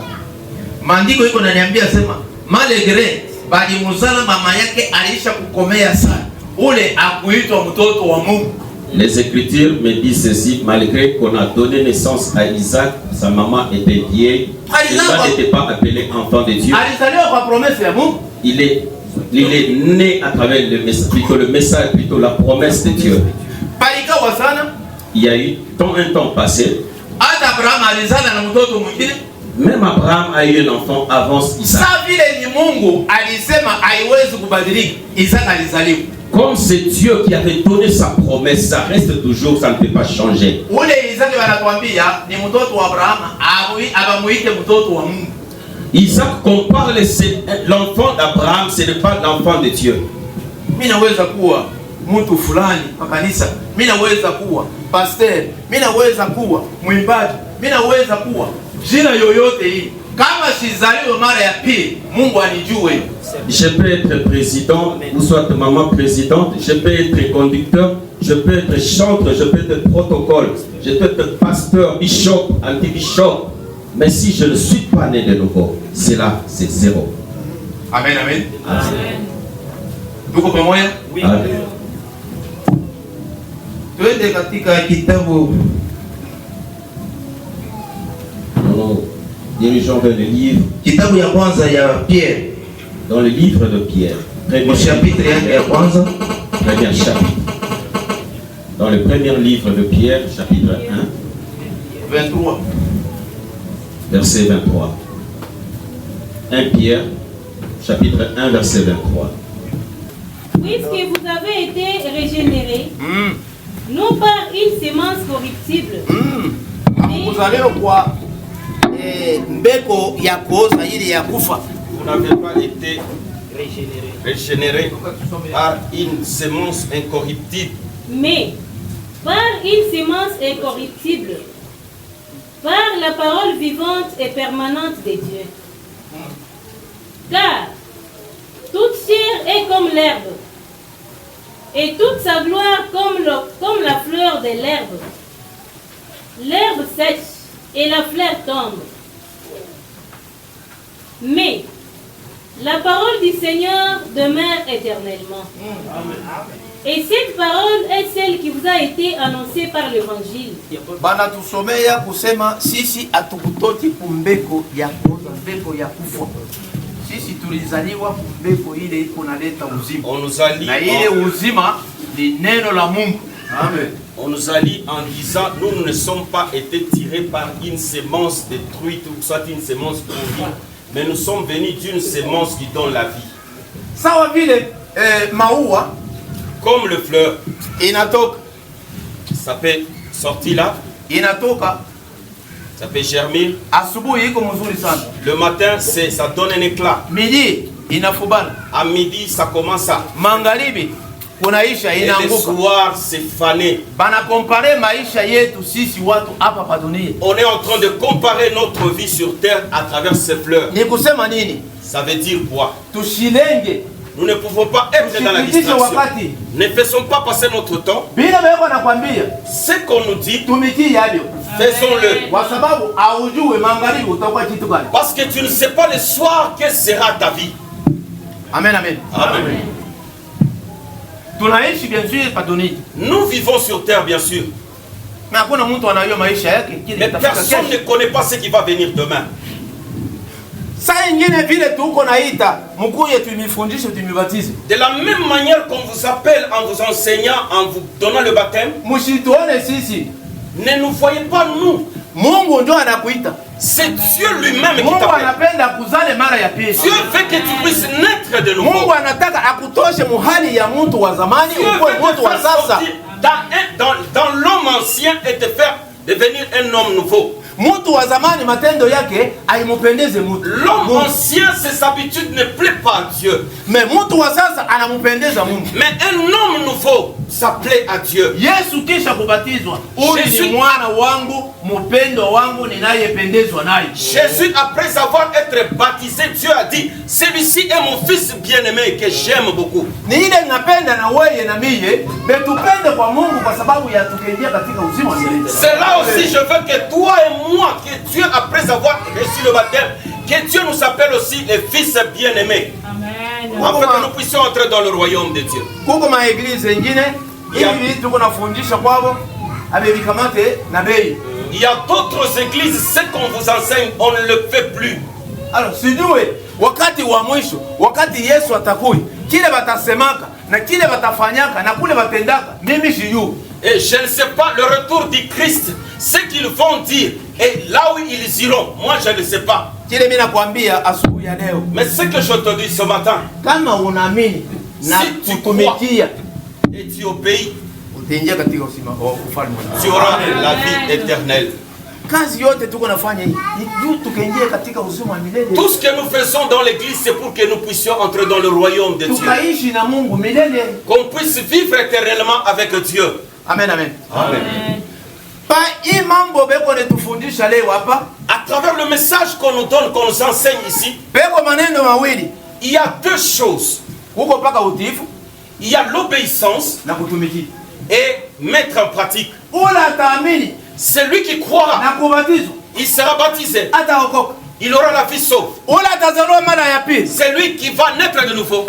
Malgré balimuzala mama yake alisha kukomea sana. Ule akuitwa mtoto wa Mungu. Les Écritures me disent ceci, malgré qu'on a donné naissance à Isaac, sa maman était vieille, Isaac n'était pas appelé enfant de Dieu. Il est né à travers le message, plutôt la promesse de Dieu. Il y a eu un temps passé. Même Abraham a eu un enfant avant Isaac. Comme c'est Dieu qui avait donné sa promesse, ça reste toujours, ça ne peut pas changer. Isaac compare l'enfant d'Abraham, ce n'est pas l'enfant de Dieu. Mtu fulani kwa kanisa, mimi naweza kuwa pastor, mimi naweza kuwa mwimbaji, mimi naweza kuwa jina yoyote hii. Kama sizaliwe mara ya pili, Mungu anijue. Je peux être président, ou soit maman présidente, je peux être conducteur, je peux être chanteur, je peux être protocole, je peux être pasteur, bishop, anti-bishop. Mais si je ne suis pas né de nouveau, cela c'est zéro. Amen, amen. Amen. Tuko pamoja? Oui. Amen. Tuende katika kitabu. Nous dirigeons vers le livre. Kitabu ya kwanza ya Pierre. Dans le livre de Pierre. Premier chapitre ya kwanza. Premier chapitre. Dans le premier livre de Pierre, chapitre 1. 23. Verset 23. 1 Pierre, chapitre 1, verset 23. Puisque vous avez été régénérés, non par une sémence corruptible, mais Vous n'avez pas été régénéré par une sémence incorruptible, mais par une sémence incorruptible, par la parole vivante et permanente de Dieu. Car toute chair est comme l'herbe, et toute sa gloire comme la fleur de l'herbe. L'herbe sèche et la fleur tombe. Mais la parole du Seigneur demeure éternellement. Et cette parole est celle qui vous a été annoncée par l'évangile. Bana tusomea kusema sisi atukutoti kumbeko ya kuoza, mbeko ya kufa. Sisi tulizaliwa kumbeko ile iko naleta uzima. On nous a dit, na ile uzima ni neno la Mungu. Amen. On nous a dit en disant, nous ne sommes pas été tirés par une sémence détruite ou soit une sémence pourrie, mais nous sommes venus d'une sémence qui donne la vie. Sawa vile maua comme le fleur, inatoka, ça peut sortir là, inatoka, ça peut germer. Asubuhi iko mzuri sana. Le matin, ça donne un éclat. Midi inafubana. À midi, ça commence à. Magharibi kunaisha inaanguka. Et le soir, c'est fané. Bana compare maisha yetu sisi watu hapa pa dunia. On est en train de comparer notre vie sur terre à travers ces fleurs. Ni kusema nini? Ça veut dire quoi? Tushilenge. Nous ne pouvons pas être dans la distraction. Ne faisons pas passer notre temps. Ce qu'on nous dit, faisons-le. Parce que tu ne sais pas le soir quelle sera ta vie. Amen, amen. Amen. Nous vivons sur terre, bien sûr. Mais personne ne connaît pas ce qui va venir demain. De la même manière qu'on vous appelle en vous enseignant, en vous donnant le baptême, ne nous voyez pas nous. C'est Dieu lui-même qui t'appelle. Dieu veut que tu puisses naître de nouveau. Dieu veut te faire sortir dans l'homme ancien et te faire devenir un homme nouveau. L'homme ancien, ses habitudes ne plaît pas à Dieu. Mais un homme nouveau, ça plaît à Dieu. Jésus, après avoir été baptisé, Dieu a dit, celui-ci est mon fils bien-aimé que j'aime beaucoup. C'est là aussi je veux que toi et moi, que Dieu, après avoir reçu le baptême, que Dieu nous appelle aussi les fils bien-aimés. Afin que nous puissions entrer dans le royaume de Dieu. Il Il y a d'autres églises, ce qu'on vous enseigne, on ne le fait plus. Alors, wakati wa mwisho, wakati Yesu atakui, kile batasemaka na kile batafanyaka na kule batendaka, mimi sijui. Et je ne sais pas le retour du Christ, ce qu'ils vont dire et là où ils iront, moi je ne sais pas. Kile mimi nakwambia asubuhi ya leo. Mais ce que je te dis ce matin, kama unaamini na kutumikia et tu obéis, utaingia katika ufalme wa Mungu. Tu auras la vie éternelle. Kazi yote tuko nafanya hii ni tukaingia katika uzima wa milele. Tout ce que nous faisons dans l'église, c'est pour que nous puissions entrer dans le royaume de Dieu. Tukaishi na Mungu milele. Qu'on puisse vivre éternellement avec Dieu. Amen, amen. Amen. À travers le message qu'on nous donne, qu'on nous enseigne ici, il y a deux choses. Il y a l'obéissance et mettre en pratique. Celui qui croira, il sera baptisé. Il aura la vie sauve. Celui qui va naître de nouveau,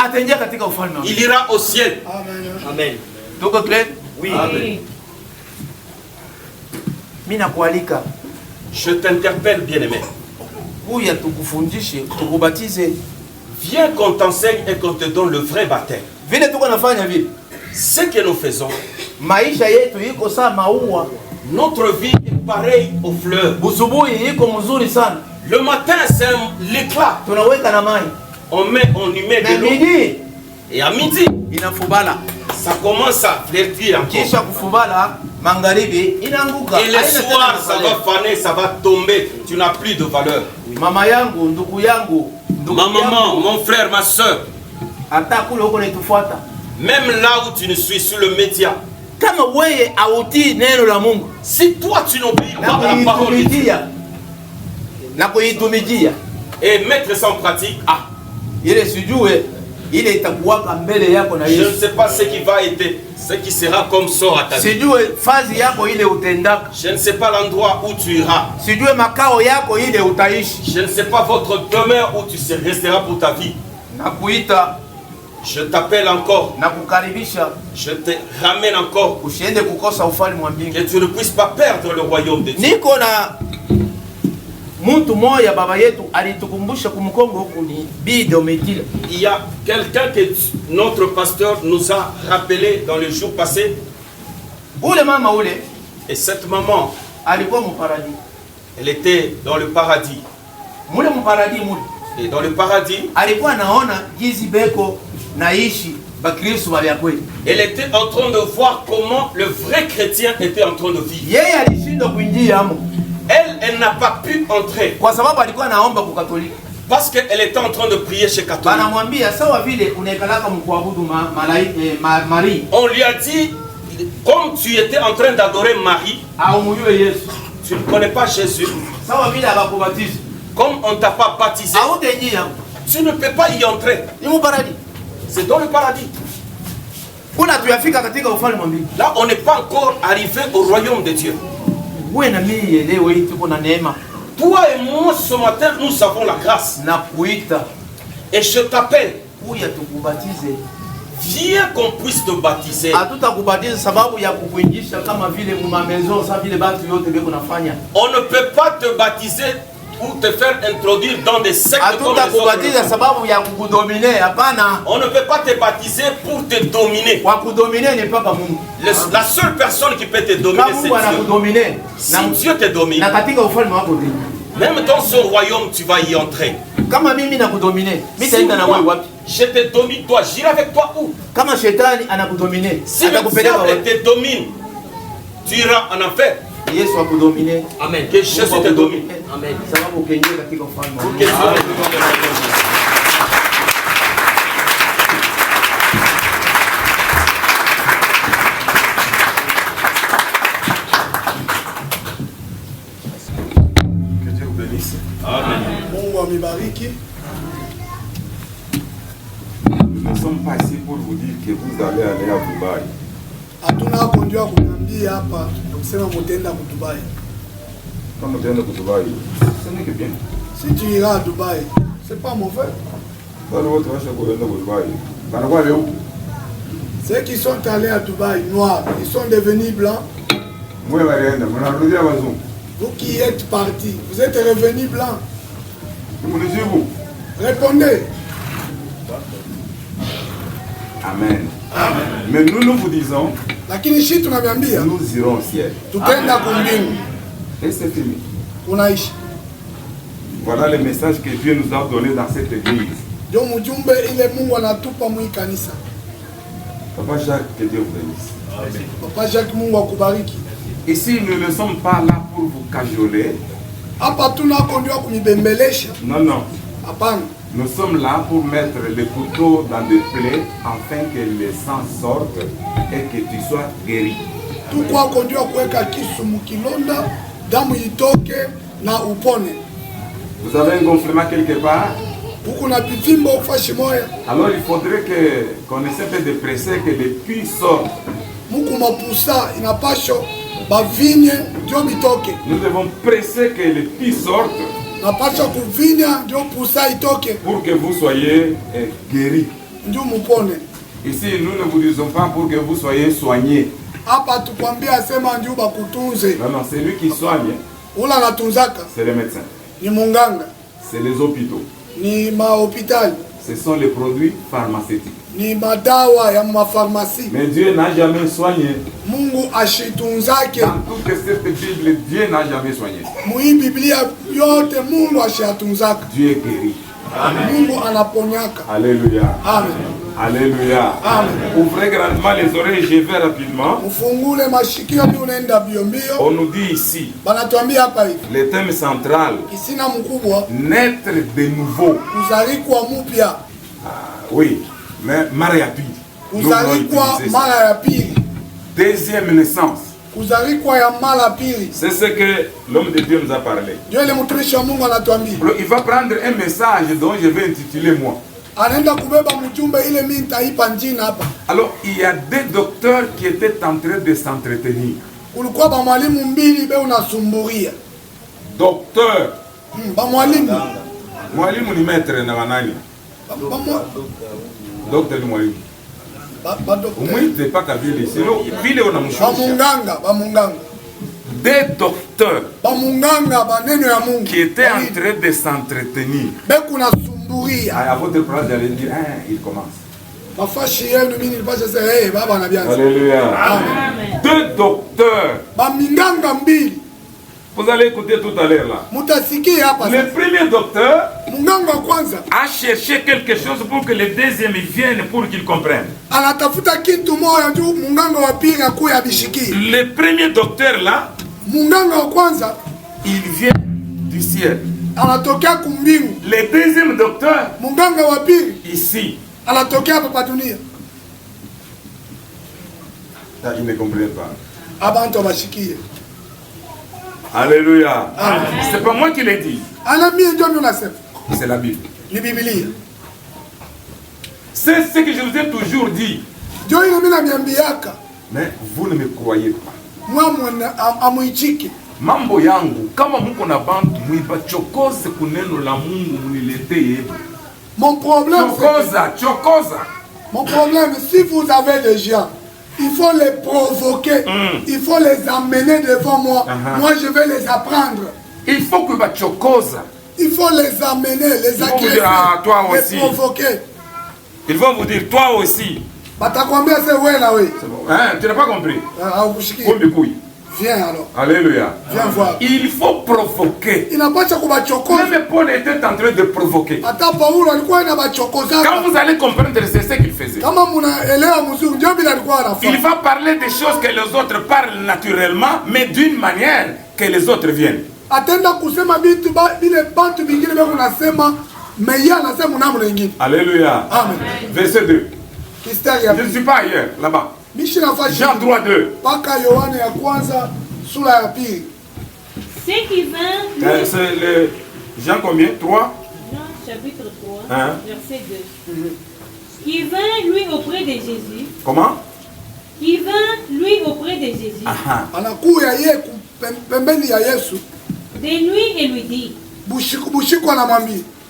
il ira au ciel. Amen. Tout clair? Oui. Amen. Je t'interpelle, bien-aimé. Viens qu'on t'enseigne et qu'on te donne le vrai baptême. Ce que nous faisons, notre vie est pareille aux fleurs. Le matin, c'est l'éclat. On y met de l'eau. Et à midi, ça commence à flirter encore. Et le soir, ça va faner, ça va tomber. Tu n'as plus de valeur. Ma maman, mon frère, ma soeur. Même là où tu ne suis sur le média. Si toi tu n'obéis pas à la parole de Dieu et mettre ça en pratique, je ne sais pas ce qui va être, ce qui sera comme sort à ta vie. Je ne sais pas l'endroit où tu iras. Je ne sais pas votre demeure où tu resteras pour ta vie. Je t'appelle encore. Je te ramène encore. Que tu ne puisses pas perdre le royaume de Dieu. Il y a quelqu'un que notre pasteur nous a rappelé dans le jour passé. Et cette maman, elle était dans le paradis. Et dans le paradis, elle était en train de voir comment le vrai chrétien était en train de vivre. Elle n'a pas pu entrer. Parce qu'elle était en train de prier chez catholique. On lui a dit, comme tu étais en train d'adorer Marie, tu ne connais pas Jésus. Comme on ne t'a pas baptisé, tu ne peux pas y entrer. C'est dans le paradis. Là, on n'est pas encore arrivé au royaume de Dieu. Toi et moi, ce matin, nous avons la grâce. Et je t'appelle. Viens qu'on puisse te baptiser. On ne peut pas te baptiser ou te faire introduire dans des sectes comme les autres. On ne peut pas te baptiser pour te dominer. La seule personne qui peut te dominer, c'est Dieu. Si Dieu te domine, même dans son royaume, tu vas y entrer. Si moi, je te domine, toi, j'irai avec toi où? Si le diable te domine, tu iras en enfer. Amen. Que Jésus te domine. Amen. Que Dieu vous bénisse. Amen. Mungu amebariki. Nous ne sommes pas ici pour vous dire que vous allez aller à Dubaï. Hatuna konjua kuniambia hapa na kusema mtaenda ku Dubai. Quand vous allez à Dubaï, ce n'est que bien. Si tu iras à Dubaï, c'est pas mauvais. Ceux qui sont allés à Dubaï, noirs, ils sont devenus blancs. Moi, Vous qui êtes partis, vous êtes revenus blancs. vous. Répondez. Amen. Mais nous vous disons, Lakini shi tunamwambia nous irons au ciel. tutenda kumbingu. Et c'est fini. Unaishi. Voilà le message que Dieu nous a donné dans cette église. Ndio mjumbe ile Mungu anatupa mwi kanisa. Papa Jacques, que Dieu vous bénisse. Papa Jacques, Mungu akubariki. Ici, nous ne sommes pas là pour vous cajoler. Hapa tunako ndio kunibembelesha. Non, non. Hapana. Nous sommes là pour mettre le couteau dans des plaies afin que le sang sorte et que tu sois guéri. Tukwako ndio kuweka kisu mkilonda, damu itoke na upone. Vous avez un gonflement quelque part? Huku na pivimbo ufashi moya. Alors il faudrait qu'on essaie de presser que les puits sortent. Muku mapusa inapasho bavinye ndio bitoke. Nous devons presser que les puits sortent. Napasha kuvinya ndio pusa itoke. Pour que vous soyez guéris. Ndio mupone. Ici, nous ne vous disons pas pour que vous soyez soignés. Hapa tukwambia sema ndio bakutunze. Non, non, c'est lui qui soigne. Ula natunzaka. C'est les médecins. Ni munganga. C'est les hôpitaux. Ni mahopitali. Ce sont les produits pharmaceutiques. Ni madawa ya mafarmasi. Mais Dieu n'a jamais soigné. Mungu ashitunzake. Dans toute cette Bible, Dieu n'a jamais soigné. Mui Biblia yote Mungu ashitunzaka. Dieu est guéri. Amen. Mungu anaponyaka. Alléluia. Amen. Alléluia. Amen. Ouvrez grandement les oreilles, je vais rapidement. Mfungule mashikio ndio unaenda bio mbio. On nous dit ici, Banatuambia hapa hivi. le thème central, Kisina mkubwa. naître de nouveau. Kuzarikwa mupya. Oui, mais mara ya pili. Kuzarikwa mara ya pili. Deuxième naissance. Kuzarikwa ya mara pili. C'est ce que l'homme de Dieu nous a parlé. Ndio ile mtumishi wa Mungu anatuambia. Il va prendre un message dont je vais intituler moi. Anaenda kubeba mjumbe ile mimi nitaipa njina hapa. Alors, il y a deux docteurs qui étaient en train de s'entretenir. Kulikuwa ba mwalimu mbili be unasumburia. Docteur. Ba mwalimu. Mwalimu ni maître na wanani? Docteur ni mwalimu. Ba docteur. Umwite paka vile, sinon vile unamshusha. Ba munganga. Des docteurs. Ba munganga ba neno ya Mungu. Qui étaient en train de s'entretenir. Be kunasumburia. À votre place d'aller dire, hein, il commence. Mafashi yenu mimi nilipasha sema baba na bianza. Alléluia. Amen. Deux docteurs. Ba minganga mbili. Vous allez écouter tout à l'heure là. Mutasikia hapa. Le premier docteur munganga kwanza a cherché quelque chose pour que le deuxième vienne pour qu'il comprenne. Anatafuta kitu moja tu munganga wa pili akuya bishikie. Le premier docteur là, munganga wa kwanza il vient du ciel. Anatokea kumbingu. Le deuxième docteur, munganga wa pili ici. Anatokea hapa dunia. Il ne comprend pas. Abantu bashikie. Alléluia. C'est pas moi qui l'ai dit. C'est la Bible. C'est ce que je vous ai toujours dit. Mais vous ne me croyez pas. Mambo yangu kama muko na bantu muibachokoze kuneno la Mungu muniletee. Mon problème chokoza. Mon problème, si vous avez des gens, il faut les provoquer, il faut les amener devant moi. Moi, je vais les apprendre. Il faut que tu chokoza. Il faut les amener, les agresser, les provoquer. Ils vont vous dire, toi aussi. C'est bon. Hein, tu n'as pas compris. Viens alors. Alléluia. Viens voir. Il faut provoquer. Il n'a pas de même Paul était en train de provoquer. Quand vous allez comprendre, c'est ce qu'il faisait. Il va parler des choses que les autres parlent naturellement, mais d'une manière que les autres viennent. Alléluia. Amen. Verset 2. Je ne suis pas ailleurs, là-bas. Jean 3, 2. C'est qui vint. C'est le Jean combien? 3. Jean chapitre 3, verset 2. Qui vint lui auprès de Jésus. Comment? Qui vint lui auprès de Jésus. De nuit et lui dit.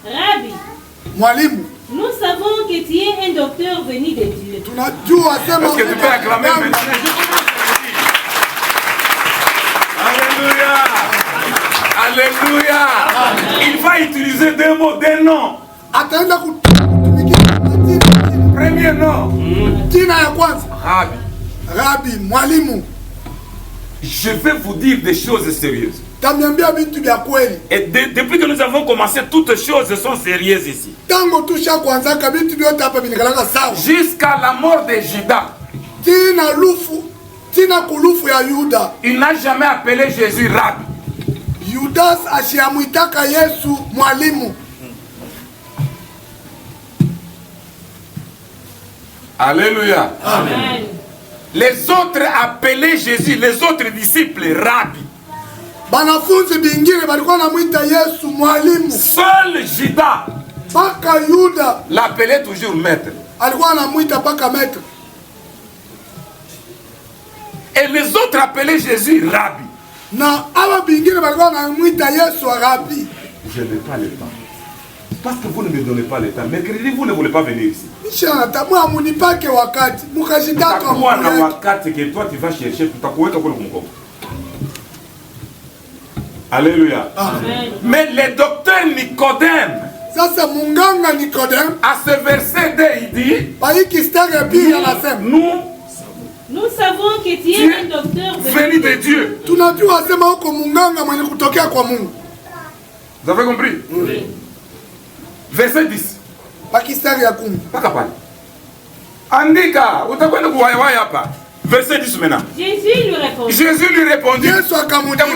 Rabbi, nous savons que tu es un docteur venu de Dieu. Est-ce que tu peux acclamer maintenant? Alléluia. Alléluia. Il va utiliser deux mots, deux noms. Premier nom. Rabbi. Rabbi, mwalimu. Je vais vous dire des choses sérieuses. Et depuis que nous avons commencé, toutes choses sont sérieuses ici. Jusqu'à la mort de Judas, il n'a jamais appelé Jésus Rabbi. Judas ashiamwitaka Yesu mwalimu. Alléluia. Amen. Les autres appelaient Jésus, les autres disciples, Rabbi. Banafunzi bingine balikuwa namuita Yesu mwalimu. Seul Judas Paka Yuda l'appelait toujours maître. alikuwa namuita paka maître. Et les autres appelaient Jésus Rabbi. Na aba bingine balikuwa namuita Yesu Rabbi. Je n'ai pas le temps. Parce que vous ne me donnez pas le temps. Mercredi, vous ne voulez pas venir ici. Mwa munipake wakati mukashitaka Utakuwa na wakati que toi tu vas chercher, tutakuweka kule kumkongo. Alléluia. Amen. Mais le docteur Nicodème, sasa munganga Nicodème à ce verset 2, il dit, baiki stare pili anasema Nous savons que tu es un docteur venu de Dieu. tunajua sema huko munganga mwenye kutokea kwa Mungu. Vous avez compris? Oui. Verset 10. Baki stare ya 10. Paka pale. Andika, utakwenda kuwaiwaya hapa. Verset 10 maintenant. Jésus lui répondit. Jésus lui répondit. Yesu akamwambia,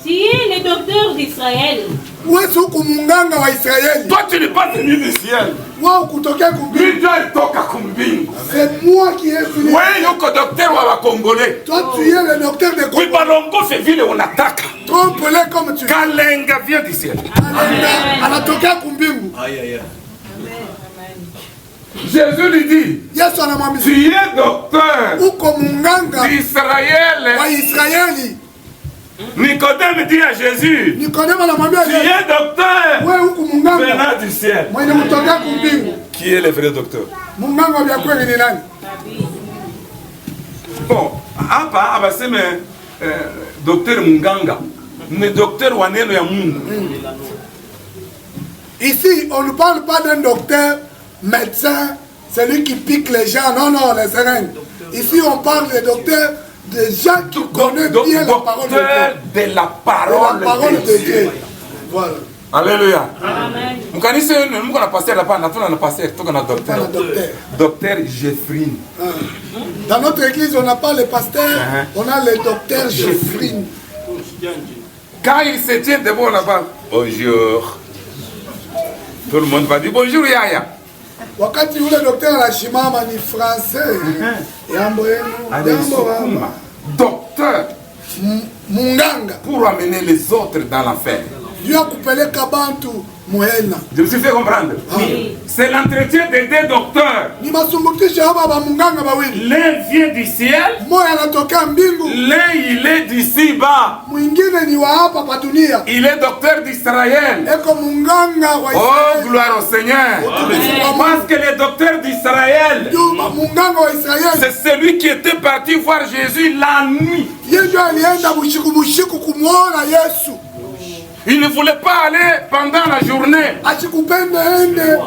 tu es le docteur d'Israël. wewe huko munganga wa Israeli. Toi tu n'es pas venu du ciel. Wao kutokea kumbingu. Lui Dieu alitoka kumbingu. C'est moi qui ai fini. Wewe yuko docteur wa Congolais. Toi tu es le docteur de Congo. Oui, Balongo fait ville unataka. Trompe-le comme tu veux. Kalenga vient du ciel. Kalenga anatokea kumbingu. Aïe aïe aïe. Jésus lui dit, Yesu anamwambia, tu es docteur uko munganga d'Israël. wa Israeli. Nicodème dit à Jésus, Nikodemo anamwambia, tu es docteur wewe uko munganga venant du ciel. mwenye kutokea kumbingu. Qui est le vrai docteur? Munganga wa kweli ni nani? Bon, hapa abaseme docteur Munganga, mais docteur wa neno ya Mungu. Ici, on ne parle pas d'un docteur, médecin, celui qui pique les gens. Non, non, les seringues. Ici, on parle de docteurs, des gens qui connaissent bien la parole de Dieu. De la parole de Dieu. Voilà. Alléluia. Amen. Mkanisi yenu mko na pasteur hapa na tuna na pasteur toka na docteur. Docteur Jeffrey. Dans notre église, on n'a pas le pasteur, on a le docteur Jeffrey. Quand il se tient debout là-bas, bonjour. Tout le monde va dire bonjour Yaya. Wakati ule docteur anashimama ni français. Yambo yenu. Docteur. Munganga. Pour amener les autres dans l'affaire. Dieu a kupeleka bantu muhena. Je me suis fait comprendre. Oui. C'est l'entretien des deux docteurs. Ni masumbukishi hapa ba munganga bawili. L'un vient du ciel. Moya anatokea mbingu. L'un il est d'ici bas. Mwingine ni wa hapa pa dunia. Il est docteur d'Israël. Eko munganga wa Oh, Israeli. gloire au Seigneur. Parce que le docteur d'Israël, Munganga wa Israeli. c'est celui qui était parti voir Jésus la nuit. Yesu alienda bushiku bushiku kumuona Yesu. Il ne voulait pas aller pendant la journée. Achikupenda ende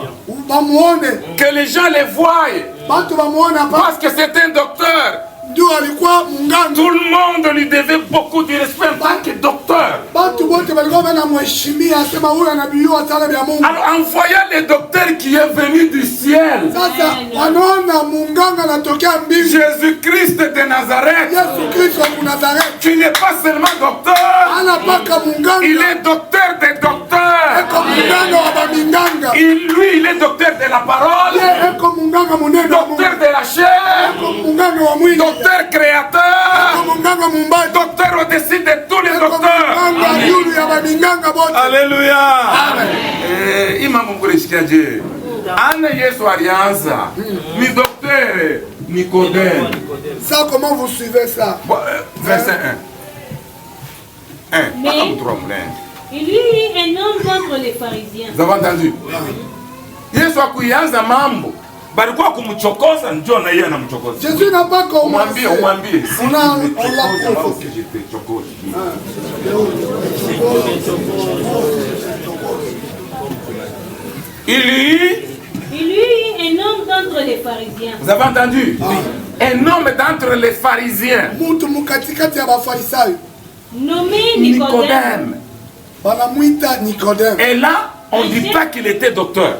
bamuone. Que les gens les voient. Batu bamuone hapa. Parce que c'est un docteur. Ndio alikuwa munganga. Tout le monde lui devait beaucoup de respect en tant que docteur. Batu bote balikuwa banamheshimia asema huyu anabiyua sana vya Mungu. Alors en voyant le docteur qui est venu du ciel, Sasa wanaona munganga anatokea mbingu. Jésus-Christ de Nazareth, Yesu Kristo wa Nazareth. qui n'est pas seulement docteur, Ana paka munganga. il est docteur des docteurs. Eko munganga wa baminganga. Lui, il est docteur de la parole, Eko munganga munene. docteur de la chair, Eko munganga wa mwili. docteur créateur, Eko munganga mumbaji. docteur au-dessus de tous les Eko docteurs. munganga yulu ya baminganga bote. Alléluia. Imam Mkurishikaje. Anna Yesu alianza. Ni docteur Nicodème. Ça, comment vous suivez ça? Verset 1. 1. Mais il y eut un homme contre les pharisiens. Vous avez entendu? Yesu akuianza mambo. Balikuwa kumchokoza njoo na yeye anamchokoza. Jésus n'a pas commencé. Umwambie. On l'a provoqué. Il y eut un homme d'entre les pharisiens. Vous avez entendu? Oui. Un homme d'entre les pharisiens. Nommé Nicodème. Et là, on ne dit pas qu'il était docteur.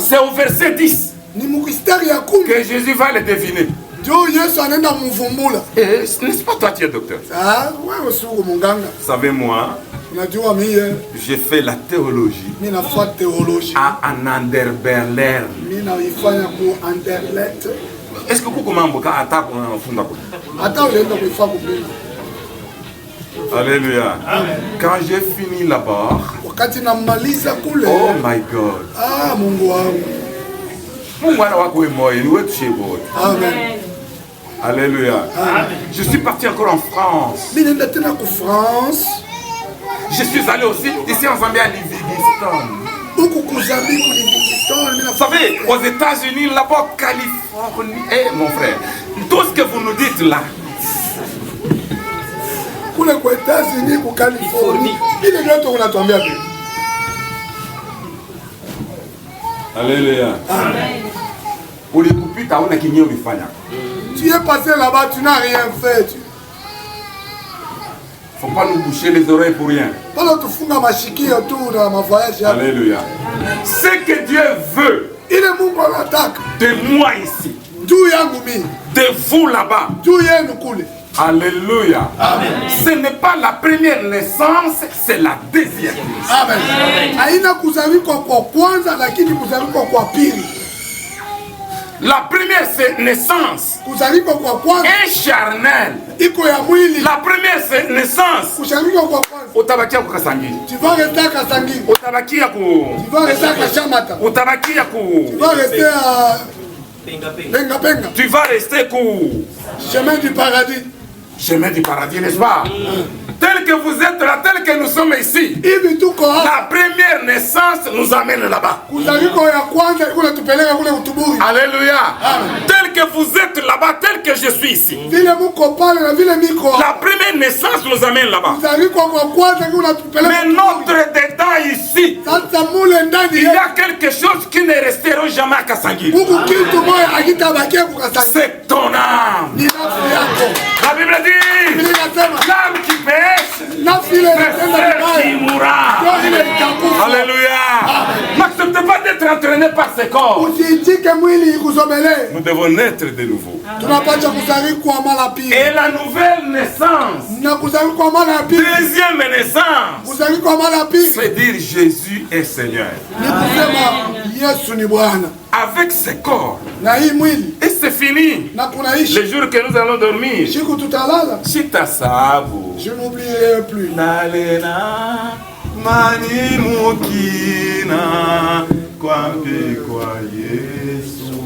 C'est au verset 10 que Jésus va le deviner. N'est-ce pas toi qui es docteur? Savez-moi, j'ai fait la théologie à Anderlecht. Est-ce que vous commencez à attaquer Alléluia. Quand j'ai fini là-bas, oh my God. Alléluia. Je suis parti encore en France. Je suis allé aussi ici en Zambie à Livingstone. Vous savez, aux États-Unis, là-bas, Californie, mon frère, tout ce que vous nous dites là, aux États-Unis, aux Californie, Alléluia. Tu es passé là-bas, tu n'as rien fait. Faut pas nous boucher les oreilles pour rien. Alléluia. Ce que Dieu veut de moi ici, de vous là-bas. Alléluia. Amen. Ce n'est pas la première naissance, c'est la deuxième. Amen. La première c'est naissance. Un charnel. La première c'est naissance. Tu vas rester à Kasangi. Tu vas rester à Kashamata. Tu vas rester à Benga Benga. Tu vas rester chemin du paradis. Chemin du paradis, n'est-ce pas? Tel que vous êtes là, tel que nous sommes ici, la première naissance nous amène là-bas. Alléluia. Tel que vous êtes là-bas, tel que je suis ici, la première naissance nous amène là-bas. Mais notre dedans ici, il y a quelque chose qui ne restera jamais à Kasangi. C'est ton âme. La Bible dit, l'âme qui pêche, c'est celle qui mourra. Alléluia. N'acceptez pas d'être entraîné par ce corps. Nous devons naître de nouveau. Et la nouvelle naissance, deuxième naissance, c'est dire Jésus est Seigneur. Avec ce corps. Et c'est fini. Le jour que nous allons dormir. Je n'oublierai plus. Mani mukina kwampi kwa Yesu,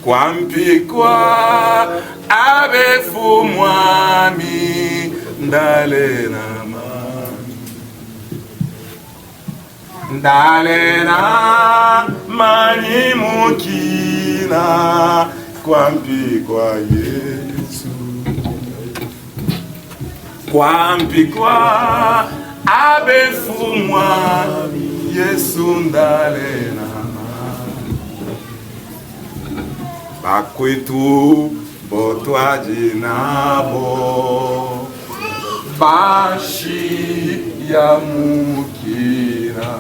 kwampi kwa abefu mwami ndalena mami, ndalena mani mukina kwampi kwa Yesu, kwampi kwa abefu mwami Yesu ndalena mami, bakwetu botwaji nabo bashi ya mukira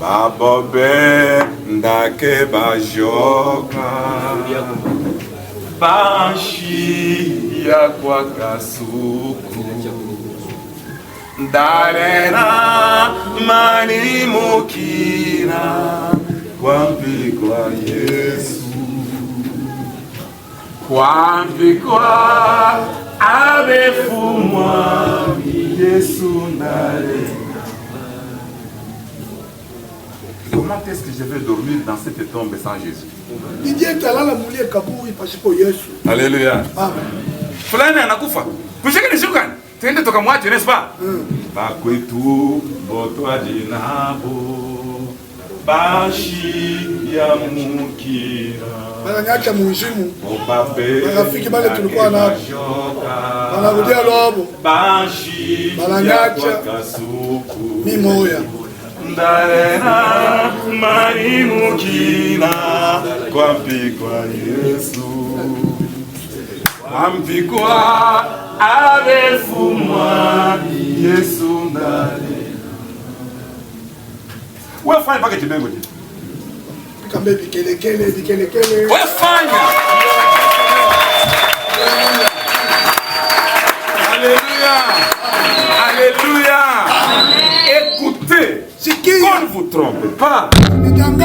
babobe ndake bajoka bashi ya kwa kasuku ndarena mani mukira kwampi kwa Yesu, kwampi kwa abefu mwami Yesu ndarena. Comment est-ce que je vais dormir dans cette tombe sans Jésus? Alléluia. Fulani anakufa. Kushika ni shukani. Tuende tukamwache, n'est-ce pas? bakwetu botwaje nabo bashi ya mukira bananyacha muishimu marafiki bale tulikuwa nabo banarudia lobo bananyacha mimoya ndarena marimukina kwa mpikwa Yesu Ampikwa amefumwa Yesu ndani. Wewe fanya mpaka kibengo je. Kambe bikelekele. Wewe fanya. Alléluia. Alléluia. Écoutez. Qu'on ne vous trompe pas.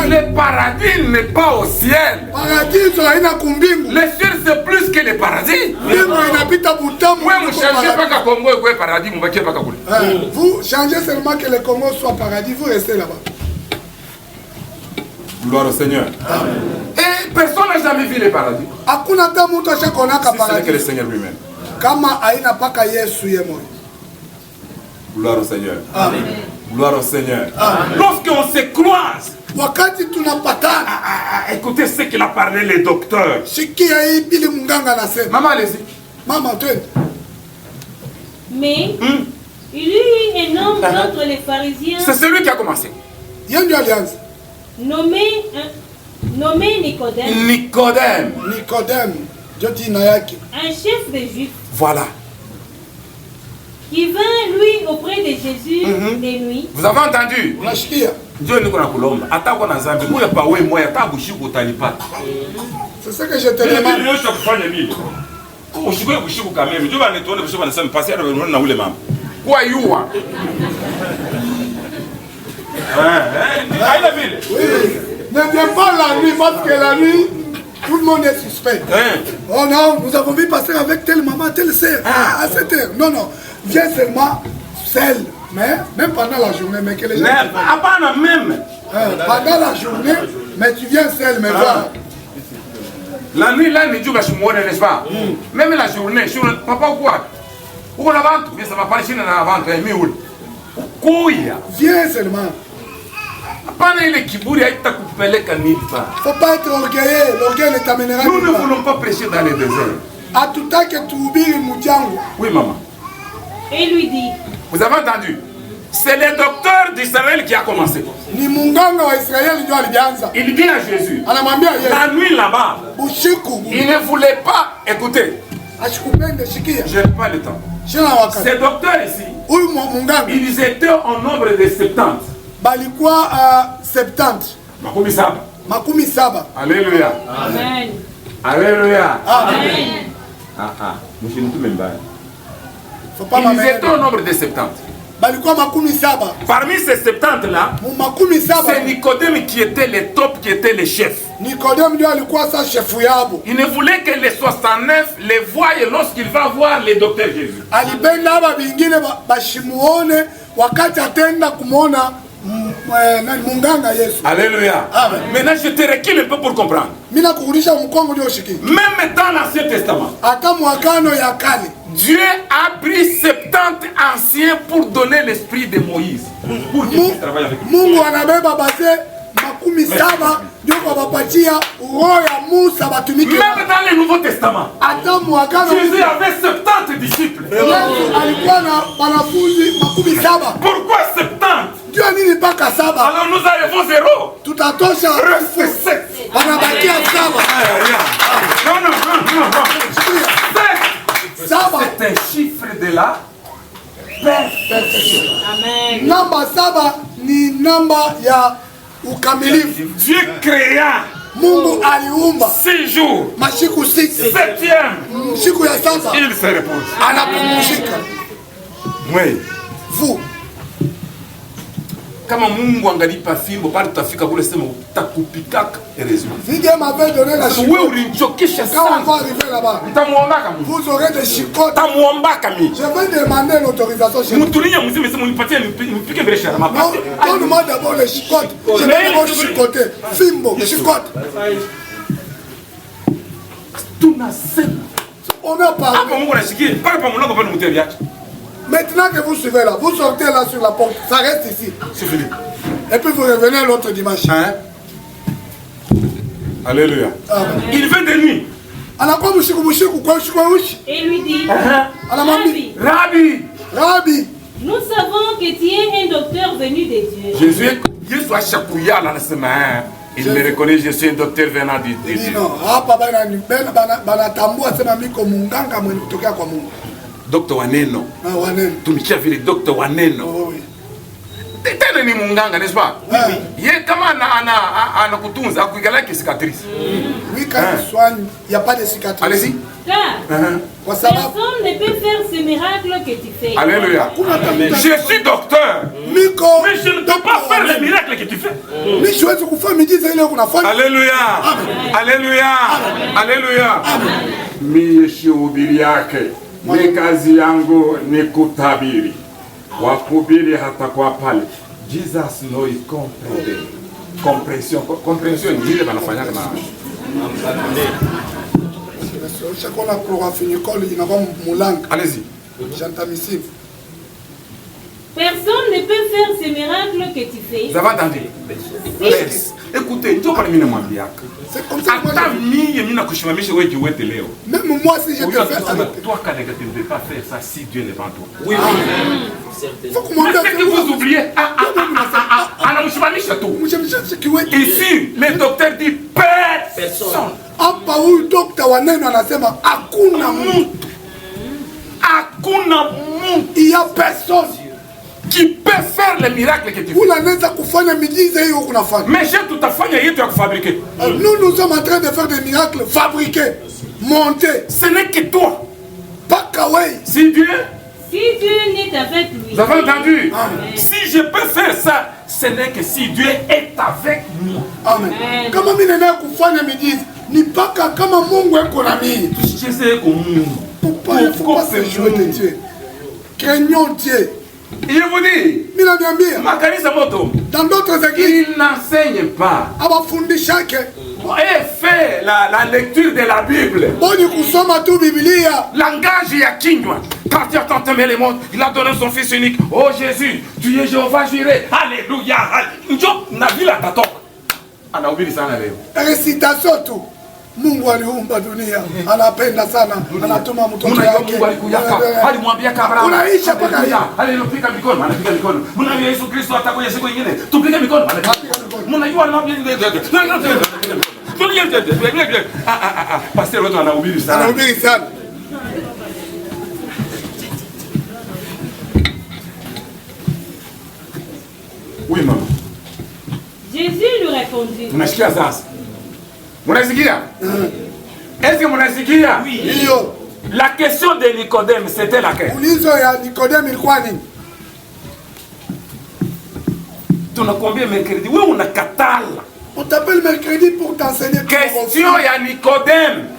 Le paradis n'est pas au ciel. Le ciel c'est plus que le paradis. Vous changez seulement que le Congo soit paradis, vous restez là-bas. Gloire au Seigneur. Amen. Et personne n'a jamais vu le paradis. Si ce n'est que le Seigneur lui-même. Gloire au Seigneur. Amen. Gloire au Seigneur. Lorsqu'on se croise, écoutez ce qu'il a parlé le docteur. Maman, allez-y. Maman, mais il y eut un homme d'entre les pharisiens. C'est celui qui a commencé. Nommé Nicodème. Nicodème. Un chef des Juifs. Voilà. Qui vint, lui, auprès de Jésus de nuit. Vous avez entendu? Dieu nous a colombe. Attends qu'on a zambi. Moi, pas ouais, moi, attends, bouchi pour talipat. C'est ça que je te demande. Je suis pas famille. Comment je vais bouchi pour quand même? Dieu va nettoyer le bouchi pour ne passer à le na où les mamans. Quoi you wa? Ne viens pas la nuit parce que la nuit. Tout le monde est suspect. Oh non, nous avons vu passer avec telle maman, telle sœur. À cette heure. Non. Viens seulement seul. Mais même pendant la journée, mais que les gens. Même. Pendant la journée, mais tu viens seul, mais voilà. La nuit, là, les jours, je suis mort, n'est-ce pas? Même la journée, je suis papa ou quoi? Où on a vendu? Mais ça m'a pas laissé dans la vente. Mais où? Couille. Viens seulement. Il ne faut pas être orgueilleux, l'orgueil ne t'amènera pas. Nous ne voulons pas prêcher dans les déserts. À tout à que tu oublies Moutiango. Oui, maman. Et lui dit. Vous avez entendu? C'est le docteur d'Israël qui a commencé. Il dit à Jésus, la nuit là-bas, il ne voulait pas écouter. Je n'ai pas le temps. Ces docteurs ici, ils étaient au nombre de 70. Balikuwa 70. Makumi saba. Alléluia. Amen. Alléluia. Amen. Ils étaient au nombre de 70. Balikuwa makumi saba. Parmi ces 70 là, c'est Nicodème qui était le top, qui était le chef. Nicodème ndio alikuwa sa chef yabo. Il ne voulait que les 69 les voient lorsqu'il va voir le docteur Jésus. Alipenda aba bingine bashimuone wakati atenda kumona munganga Yesu. Alléluia. Amen. Maintenant je te recule un peu pour comprendre. Mina kurudisha mkongo ndio ushiki. Même dans l'Ancien Testament, ata mwagano ya kale, Dieu a pris 70 anciens pour donner l'esprit de Moïse. Pour qu'il travaille avec lui. Mungu anabeba base makumi saba ndio bapatia roho ya Musa batumike. Même dans le Nouveau Testament, ata mwagano Jésus avait 70 disciples. Yesu alikuwa na wanafunzi makumi saba. Pourquoi 70? Dieu nini mpaka saba? Alors nous arrivons 0. Tutatosha reste 7. Wanabakia saba. Non. Saba. C'est un chiffre de la perfection. Amen. Namba saba ni namba ya ukamilifu. Dieu créa Mungu aliumba 6 jours. Mashiku 6. 7e. Siku ya saba il se repose. Anapumzika. Oui. Vous. Kama Mungu angalipa fimbo pale tutafika kule sema utakupikaka heureusement. Si Dieu m'avait donné la chicotte. Wewe ulinchokesha sana. Quand on va arriver là-bas, nitamuombaka mimi. Vous aurez des chicottes. Nitamuombaka mimi. Je vais demander l'autorisation chez vous. Mtulinya mzima sema unipatie nipike mbele shara mapa. Non, donne-moi d'abord les chicottes. Je vais d'abord chicoter. Fimbo, chicotte. Tunasema. On a parlé. Hapa Mungu anashikia. Pale pa mlango pale mtemi yake. Maintenant que vous suivez là, vous sortez là sur la porte, ça reste ici. C'est fini. Et puis vous revenez l'autre dimanche. Hein? Alléluia. Amen. Il veut de nuit. Et lui dit, Rabbi, Rabbi, nous savons que tu es un docteur venu de Dieu. Jésus, Jésus a chapouillé dans la semaine. Il me reconnaît, je suis un docteur venant de Dieu. Docteur Waneno. Tumikia vile Docteur Waneno. Tena ni munganga, n'est-ce pas? Oui. Kama anakutunza akuigalaki cicatrice. Oui, quand il soigne, il n'y a pas de cicatrice. Allez-y. Personne ne peut faire ce miracle que tu fais. Alléluia. Je suis docteur. Mais je ne peux pas faire les miracles que tu fais. Alléluia. Alléluia. Alléluia. Miyeshi ubiri yake. Ni kazi yangu ni kutabiri. Wakubiri hata kwa pale. Jesus knows comprehension. Comprehension ni ile wanafanyaka na allez-y. Personne ne peut faire ce miracle que tu fais. Vous avez entendu? Écoutez, c'est comme ça. Même moi, si je te fais ça. Toi, tu ne peux pas faire ça si Dieu n'est pas toi. Oui, mais c'est que vous oubliez. Ici, le docteur dit personne. Il n'y a personne qui peut faire les miracles que tu fais. Mais j'ai tout à fabriquer. Nous sommes en train de faire des miracles fabriqués, montés. Ce n'est que toi. Pas Kawai. Si Dieu n'est avec lui. Vous avez entendu? Amen. Si je peux faire ça, ce n'est que si Dieu est avec moi. Amen. Comment me disent, ni pas comme Mungu est konami. Je sais comment. Pourquoi il ne faut pas se jouer de Dieu? Craignons Dieu. Je vous dis, dans d'autres églises, ils n'enseignent pas. Et fait la lecture de la Bible. Langage ya kinywa. Quand tu as entendu les mots, il a donné son fils unique. Oh Jésus, tu es Jéhovah Jireh. Alléluia. Récitation tout. Mungu aliumba dunia, anapenda sana, anatuma mtoto wake. Alimwambia Abrahamu, unaisha mpaka hiyo. Alipiga mikono, anapiga mikono. Mnajua Yesu Kristo atakuja siku nyingine. Tupige mikono, anapiga mikono. Mnajua pastor wetu anahubiri sana. Anahubiri sana. Oui maman. Jésus lui répondit. Unasikia sasa? Munasikia? Est-ce que munasikia? Oui. La question de Nicodème, c'était laquelle? Ulizo ya Nicodème ilikuwa nini? Tunakwambia mercredi, wewe unakatala. On t'appelle mercredi pour t'enseigner. Question ya Nicodème.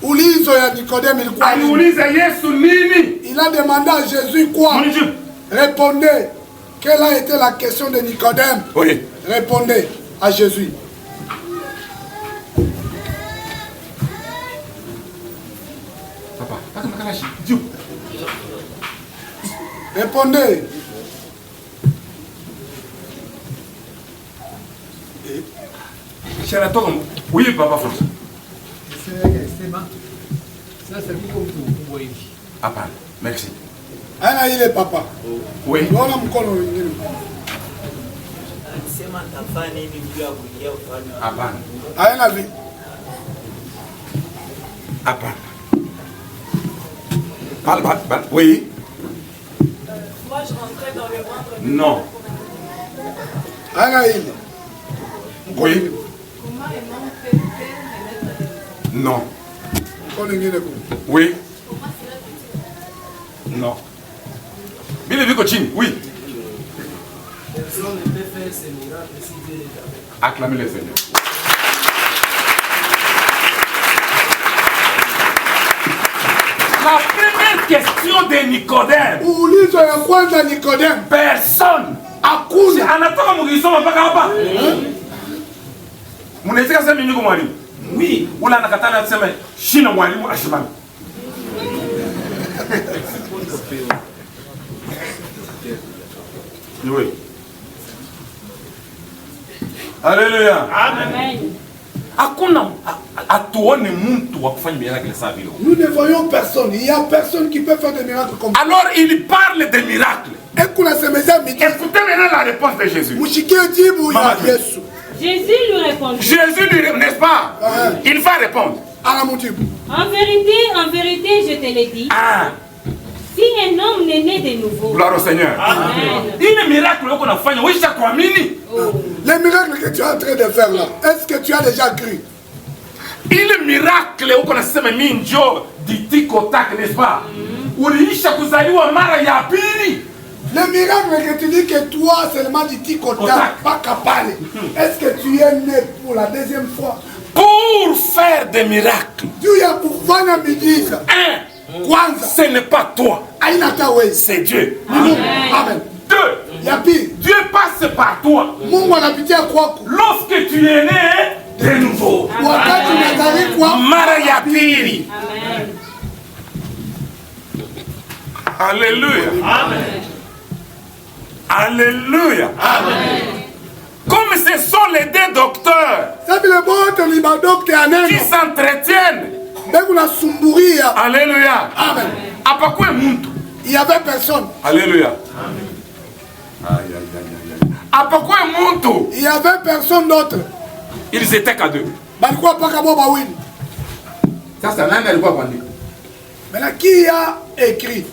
Ulizo ya Nicodème ilikuwa nini? Aliuliza Yesu nini? Il a demandé à Jésus quoi? Répondez. Quelle a été la question de Nicodème? Oui. Répondez à Jésus. Répondez. Oui, papa François. Apana, merci. Ana ile papa. Oui. Naona mkono mwingine. Alisema tafanya nini juu ya kuingia ufalme? Apana. Haina vi. Apana. Oui. Moi je rentrais dans le ventre. Non. Ana ile. Oui. Comment est mon père? Non. Mkono mwingine. Oui. Non. Bile viko chini, oui. Personne ne peut faire ces miracles si Dieu est avec. Acclamez le Seigneur. La première question de Nicodème. Ulizo ya kwanza Nicodème. Personne. Hakuna. Anatoka mukisoma mpaka hapa. Mnaweza sema nini kwa mwalimu? Oui. Ula anakatana kusema shina mwalimu ashimani. Oui. Alléluia. Amen. Hakuna atuone mtu wa kufanya miracle sawa vile. Nous ne voyons personne. Il n'y a personne qui peut faire des miracles comme ça. Alors il parle des miracles. Écoutez maintenant la réponse de Jésus. Jésus lui répondit. Jésus lui répond, n'est-ce pas? Il va répondre. En vérité, je te l'ai dit. Si un homme n'est né de nouveau. Gloire au Seigneur. Amen. Il est miracle qu'on a fait. Oui, j'ai crois. Les miracles que tu es en train de faire là, est-ce que tu as déjà cru? Il est miracle qu'on a fait minjo di tikotak, n'est-ce pas? Uliisha kuzaliwa mara ya pili. Le miracle que tu dis que toi seulement du tikotak, pas capable. Est-ce que tu es né pour la deuxième fois? Pour faire des miracles. Dieu a pour faire des miracles. Ce n'est pas toi. C'est Dieu. Amen. Deux. Dieu passe par toi. Lorsque tu es né de nouveau. Marayapiri. Alléluia. Amen. Alléluia. Amen. Comme ce sont les deux docteurs qui s'entretiennent. Alléluia. Amen. Il n'y avait personne. Alléluia. Il n'y avait personne d'autre. Ils étaient qu'à deux. Ça, c'est un angle. Maintenant, qui a écrit?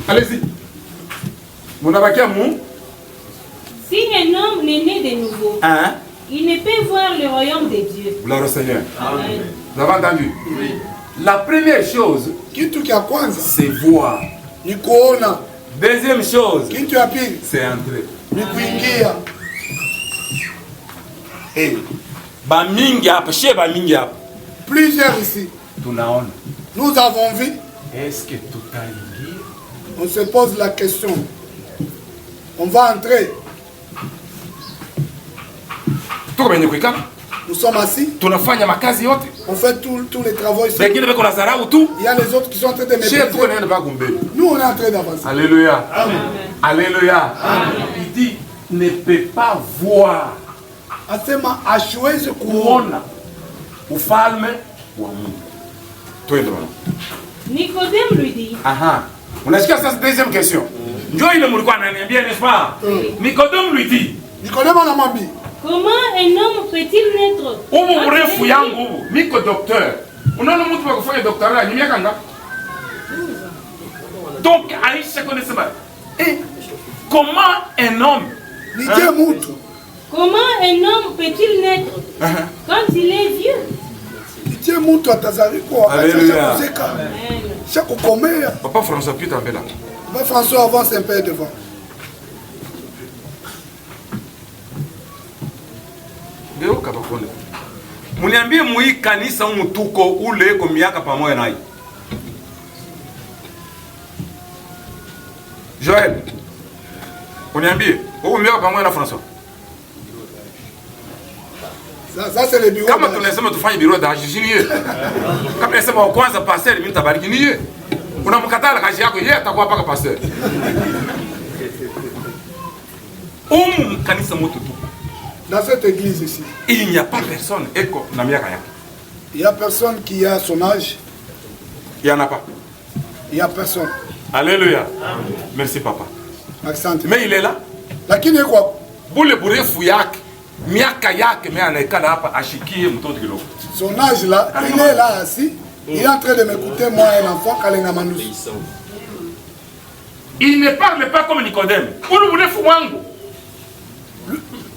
Allez-y. Mon avocat, si un homme n'est né de nouveau, il ne peut voir le royaume de Dieu. Gloire au Seigneur. Amen. Vous avez entendu? Oui. La première chose, c'est voir. Deuxième chose, c'est entrer. Plusieurs ici. Nous avons vu. Est-ce que tout a lié? On se pose la question. On va entrer. Nous sommes assis. On fait tous les travaux ici. Il y a les autres qui sont en train de méditer. Nous, on est en train d'avancer. Alléluia. Amen. Alléluia. Amen. Il dit, ne peut pas voir. Asema ashwezi kuona ufalme wa Mungu. Twende bwana. Nicodème lui dit. Unasikia sasa deuxième question. Njoo ile mlikuwa ananiambia, n'est-ce pas? Nicodème lui dit. Nicodème anamwambia. Comment un homme peut-il naître? Umu mrefu yangu, niko docteur. Unaona mtu wa kufanya doctorat ni miaka ngapi? Donc Aïcha connaissait pas. Et comment un homme? Comment un homme peut-il naître quand il est vieux? Alléluia. Amen. Papa François, puis t'en là. Papa François avance un peu devant. Muniambie mui kanisa umutuko ule kwa miaka pamoja naye. Joël. Muniambie, uko miaka pamoja na François. Ça c'est le bureau. Kama tunasema tufanye bureau d'âge, ni yeye. Kama nasema kwanza pasteur mimi nitabariki ni yeye. Unamkatala kazi yako yeye atakuwa paka pasteur. Kanisa mututuko. Dans cette église ici, il n'y a pas personne. Il n'y a personne qui a son âge. Il n'y en a pas. Il n'y a personne. Alléluia. Merci papa. Accent. Mais il est là. Lakini quoi? Boule burefu yake. Miaka yake mais anaikala hapa ashikie mtoto kidogo. Son âge là, il est là assis. Il est en train de m'écouter, moi un enfant Kalenga Manous. Il ne parle pas comme Nicodème. Boule burefu wangu.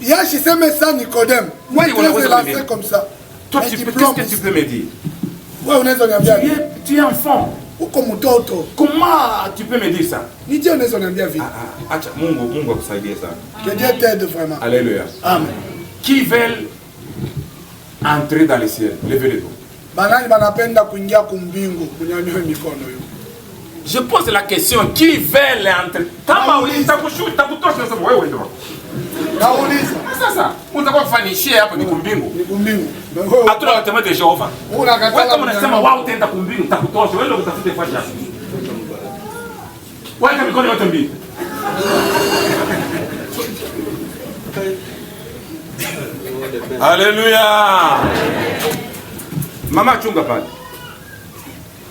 Il y a chez ces messins Nicodème. Moi, je vais lancer comme ça. Toi, qu'est-ce que tu peux me dire? Ouais, on est en bien. Tu es enfant. Ou comme toto. Comment tu peux me dire ça? Ni Dieu n'est en bien vie. Mungu akusaidie ça. Que Dieu t'aide vraiment. Alléluia. Amen. Qui veulent entrer dans le ciel? Levez les doigts. Je pose la question, qui veulent entrer? Sasa utakuwa kufanishia hapo ni kumbingu. Ni kumbingu. Hatuna watema de Jehova. Wewe kama unasema wao utaenda kumbingu utakutosha. Wewe ndio utafute fashi hapo. Weka mikono yote mbili. Alléluia. Maman chunga pale.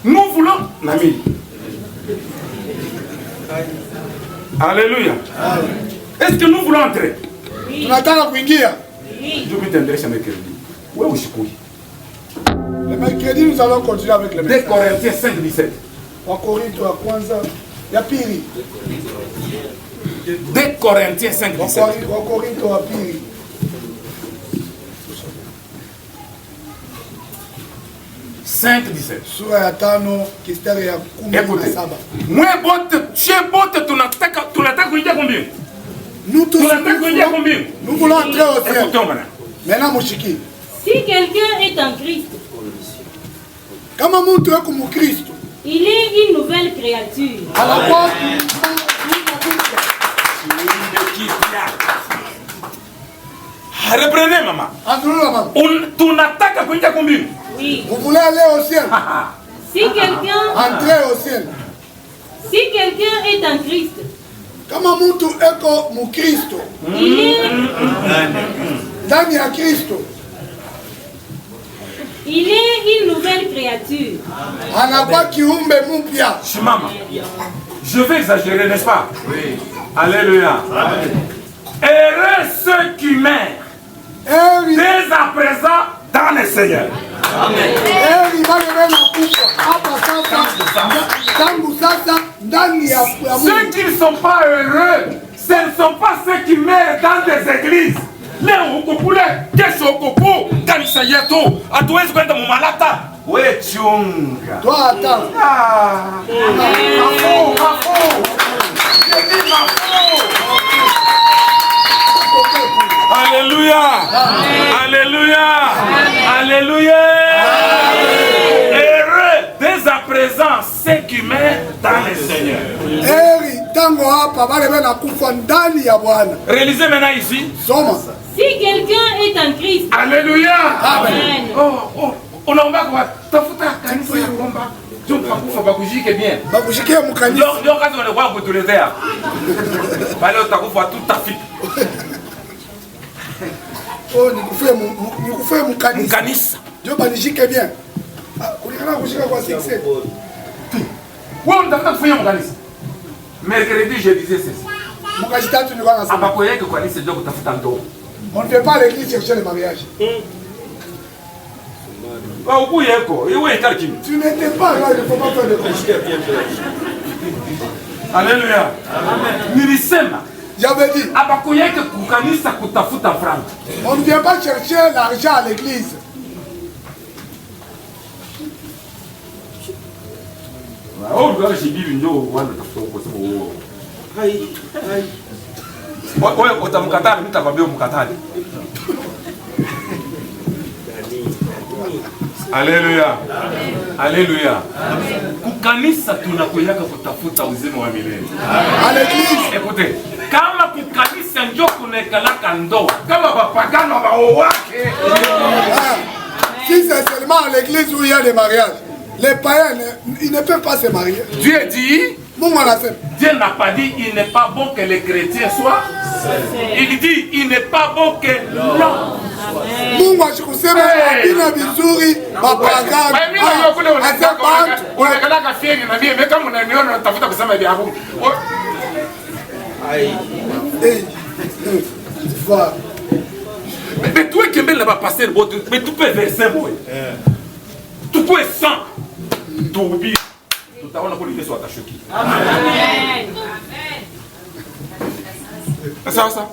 Nous voulons Nami. Alléluia. Est-ce que nous voulons entrer? Tunataka kuingia. Je vais t'intéresser mercredi. Wewe usikui. Le mercredi nous allons continuer avec le message. 2 Corinthiens 5:17. Wa Korinto wa kwanza ya pili. 2 Corinthiens 5:17. Wa Korinto wa pili. Sura ya 5 kistari ya 17. Mwe bote, chez bote tunataka kuingia kumbingu. Nous tous nous voulons entrer au ciel. Maintenant Mushiki. Si quelqu'un est en Christ, kama mtu yuko mu Kristo, il est une nouvelle créature. Anakuwa reprenez maman. Andrula maman. Tunataka kuingia kumbingu. Oui. Vous voulez aller au ciel? Si quelqu'un entrer au ciel. Si quelqu'un est en Christ, kama mtu eko mu Kristo, il est ndani ya Kristo, il est une nouvelle créature. Anakuwa kiumbe mpya. Shimama. Je vais exagérer, n'est-ce pas? Oui. Alléluia. Heureux ceux qui meurent dès à présent dans le Seigneur. Amen. Ceux qui ne sont pas heureux, ce ne sont pas ceux qui meurent dans des églises. Leo ukupule, kesho ukupu, kanisa yetu, hatuwezi kwenda mumalata. We chunga. Toi attends. Mafou. Je dis mafou. Alléluia. Alléluia. Alléluia. Heureux dès à présent ceux qui meurent dans le Seigneur. Réalisez maintenant ici. Si quelqu'un est en Christ. Alléluia. Amen. Unaomba kwa tafuta kanisa ya kuomba. Jumpa kufa bakujike bien. Bakujike mukanisa. Ndio kazi wanakuwa kutuletea. Pale utakufa tu tafika. Oh, nikufue mukanisa. Mukanisa. Ndio banishike bien. Kulikana kushika kwa 6. Wewe unataka kufanya mukanisa. Mercredi je disais ceci. Mukajitatu ni kwa nasema. Abako yake kwa nini ndio kutafuta ndoa. On ne fait pas l'église chercher le mariage. Tu n'étais pas là, il ne faut pas faire de conjugé. Alléluia. Nilisema. J'avais dit. Abakuyeke kukanisa kutafuta franc. On ne vient pas chercher l'argent à l'église. Wewe utamkataa, mimi nitakwambia umkatae. Alléluia. Alléluia. Kukanisa tunakoyaka kutafuta uzima wa milele. À l'église. Écoutez, kama kukanisa ndio kunekalaka ndoa, kama bapagano baowake. Si c'est seulement à l'église où il y a les mariages, les païens, ils ne peuvent pas se marier. Dieu dit, Dieu n'a pas dit il n'est pas bon que les chrétiens soient. Il dit il n'est pas bon que l'homme. Mungu akikusema bila vizuri mapagano. Unakalaka fieni na mimi kama unaniona natafuta kusema hivi hapo. Mais toi qui aimes là-bas passer le mais tu peux verser moi. Tu peux sans. Tu oublies. Tutaona kwa Yesu atashuki. Amen. Sasa.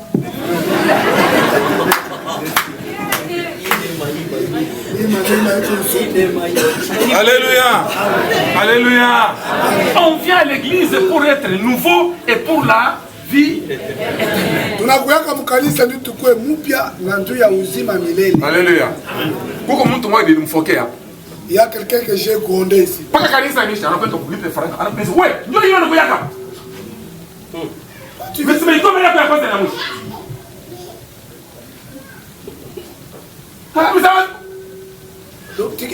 Alléluia. Alléluia. On vient à l'église pour être nouveau et pour la vie tunakuyaka mkanisa ndio tukue mpya na ndio ya uzima milele. Alléluia. Kuko mtu mmoja nilimfokea. Il y a quelqu'un que j'ai grondé ici. Paka kanisa nisha anakwenda kulipa faranga. Anapesa wewe ndio hiyo anakuyaka. Tumesema iko mbele ya kwanza na mwisho.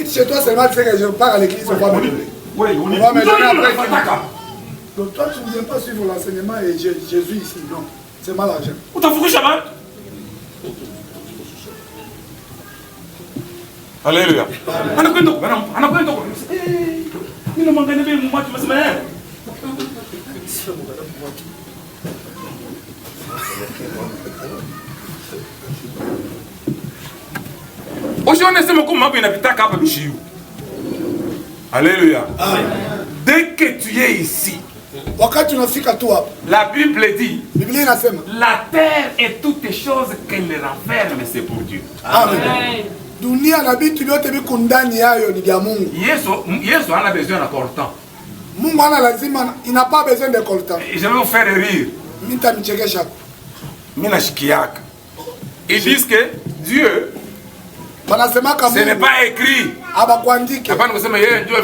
Si chez toi seulement tu sais que je pars à l'église, on va me donner. Oui, on est. On va me donner après. Fataka. Donc toi tu ne viens pas suivre l'enseignement et Jésus ici, non. C'est mal argent. Où t'as foutu Chaban? Alléluia. Alléluia. Dès que tu es ici, la Bible dit la terre et toutes les choses qu'elle renferme, c'est pour Dieu. Amen. Dunia na bitu vyote viko ndani yayo ni vya Mungu. Yesu ana besoin de coltan. Mungu ana lazima, il n'a pas besoin de coltan. Je vais vous faire rire. Mita michekesha. Mina shikiaka. Ils disent que Dieu, ce n'est pas écrit.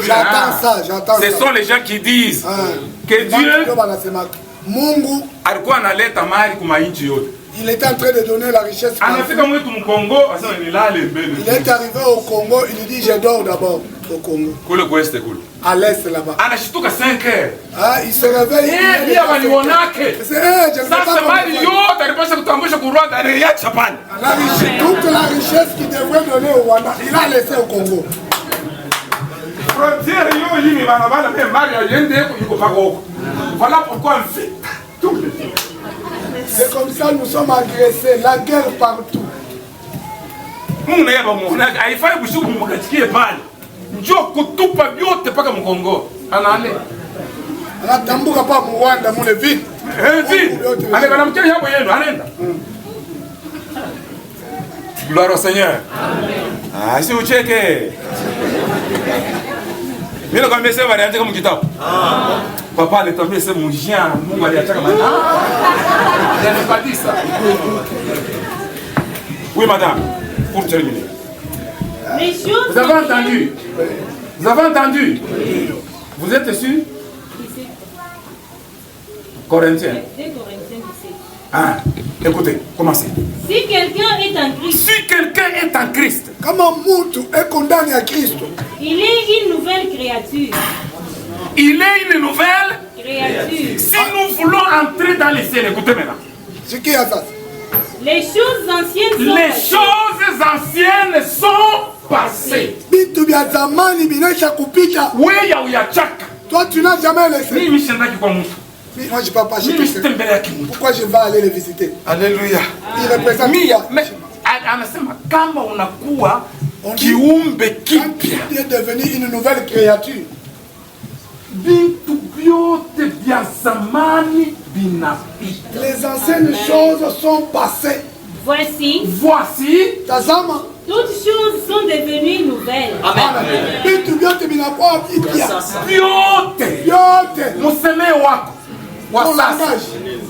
J'attends ça. Ce sont les gens qui disent que Dieu il était en train de donner la richesse. Il est arrivé au Congo, il dit je dors d'abord au Congo. À l'est là-bas. Il se réveille. Toute la richesse qu'il devrait donner au Rwanda, il a laissé au Congo. Voilà pourquoi on fait tout le temps. C'est comme ça nous sommes agressés, la guerre partout. Anatambuka pa Rwanda mule vite. Gloire au Seigneur. Ah, si vous checkez. Mimi nakwambia sema variante kama kitabu. Papa alitamia sema mjia Mungu aliacha kama. Je pas dit ça. Oui madame, pour terminer. Vous avez entendu? Vous avez entendu? Vous êtes sûr? Corinthiens. Ah, écoutez, commencez. Si quelqu'un est en Christ. Si quelqu'un est en Christ. Comment Moutou est condamné à Christ? Il est une nouvelle créature. Il est une nouvelle créature. Si nous voulons entrer dans les ciels, écoutez maintenant. C'est qui a ça? Les choses anciennes sont les passées. Choses anciennes sont passées. Oui, toi tu n'as jamais laissé. Moi je ne peux pas chez pourquoi je vais aller les visiter? Alléluia. Il représente mais anasema kama unakuwa kiumbe kipya, tu es devenu une nouvelle créature. Vitu vyote vya zamani vinapita. Les anciennes choses sont passées. Voici tazama, toutes choses sont devenues nouvelles. Amen. Vitu vyote vinakuwa vipya. Vyote museme wako wa sasa,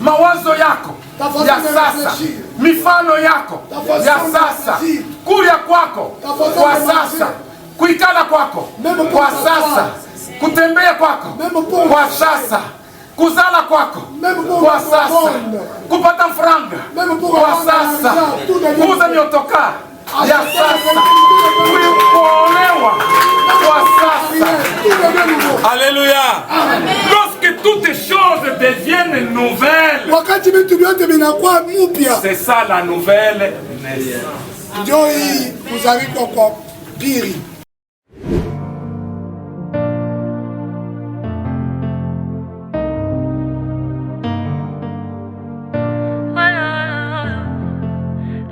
mawazo yako ya sasa, mifano yako ya sasa, kulia kwako kwa sasa, kuikala kwako kwa sasa, kutembea kwako kwa sasa, kuzala kwako kwa sasa, kupata franga kwa sasa, kuuza miotoka ya sasa, kuolewa kwa sasa. Alléluia. Lorsque toutes les choses deviennent nouvelles, c'est ça la nouvelle naissance.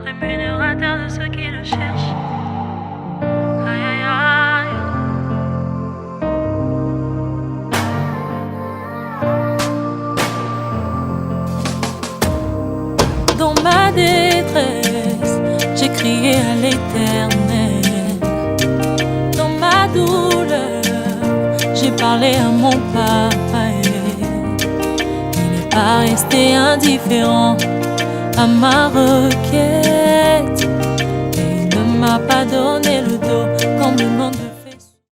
Rémunérateur de ceux qui le cherchent. Aïe aïe aïe. Dans ma détresse, j'ai crié à l'Éternel. Dans ma douleur, j'ai parlé à mon papa. Il n'est pas resté indifférent à ma requête, et il ne m'a pas donné le dos comme le monde.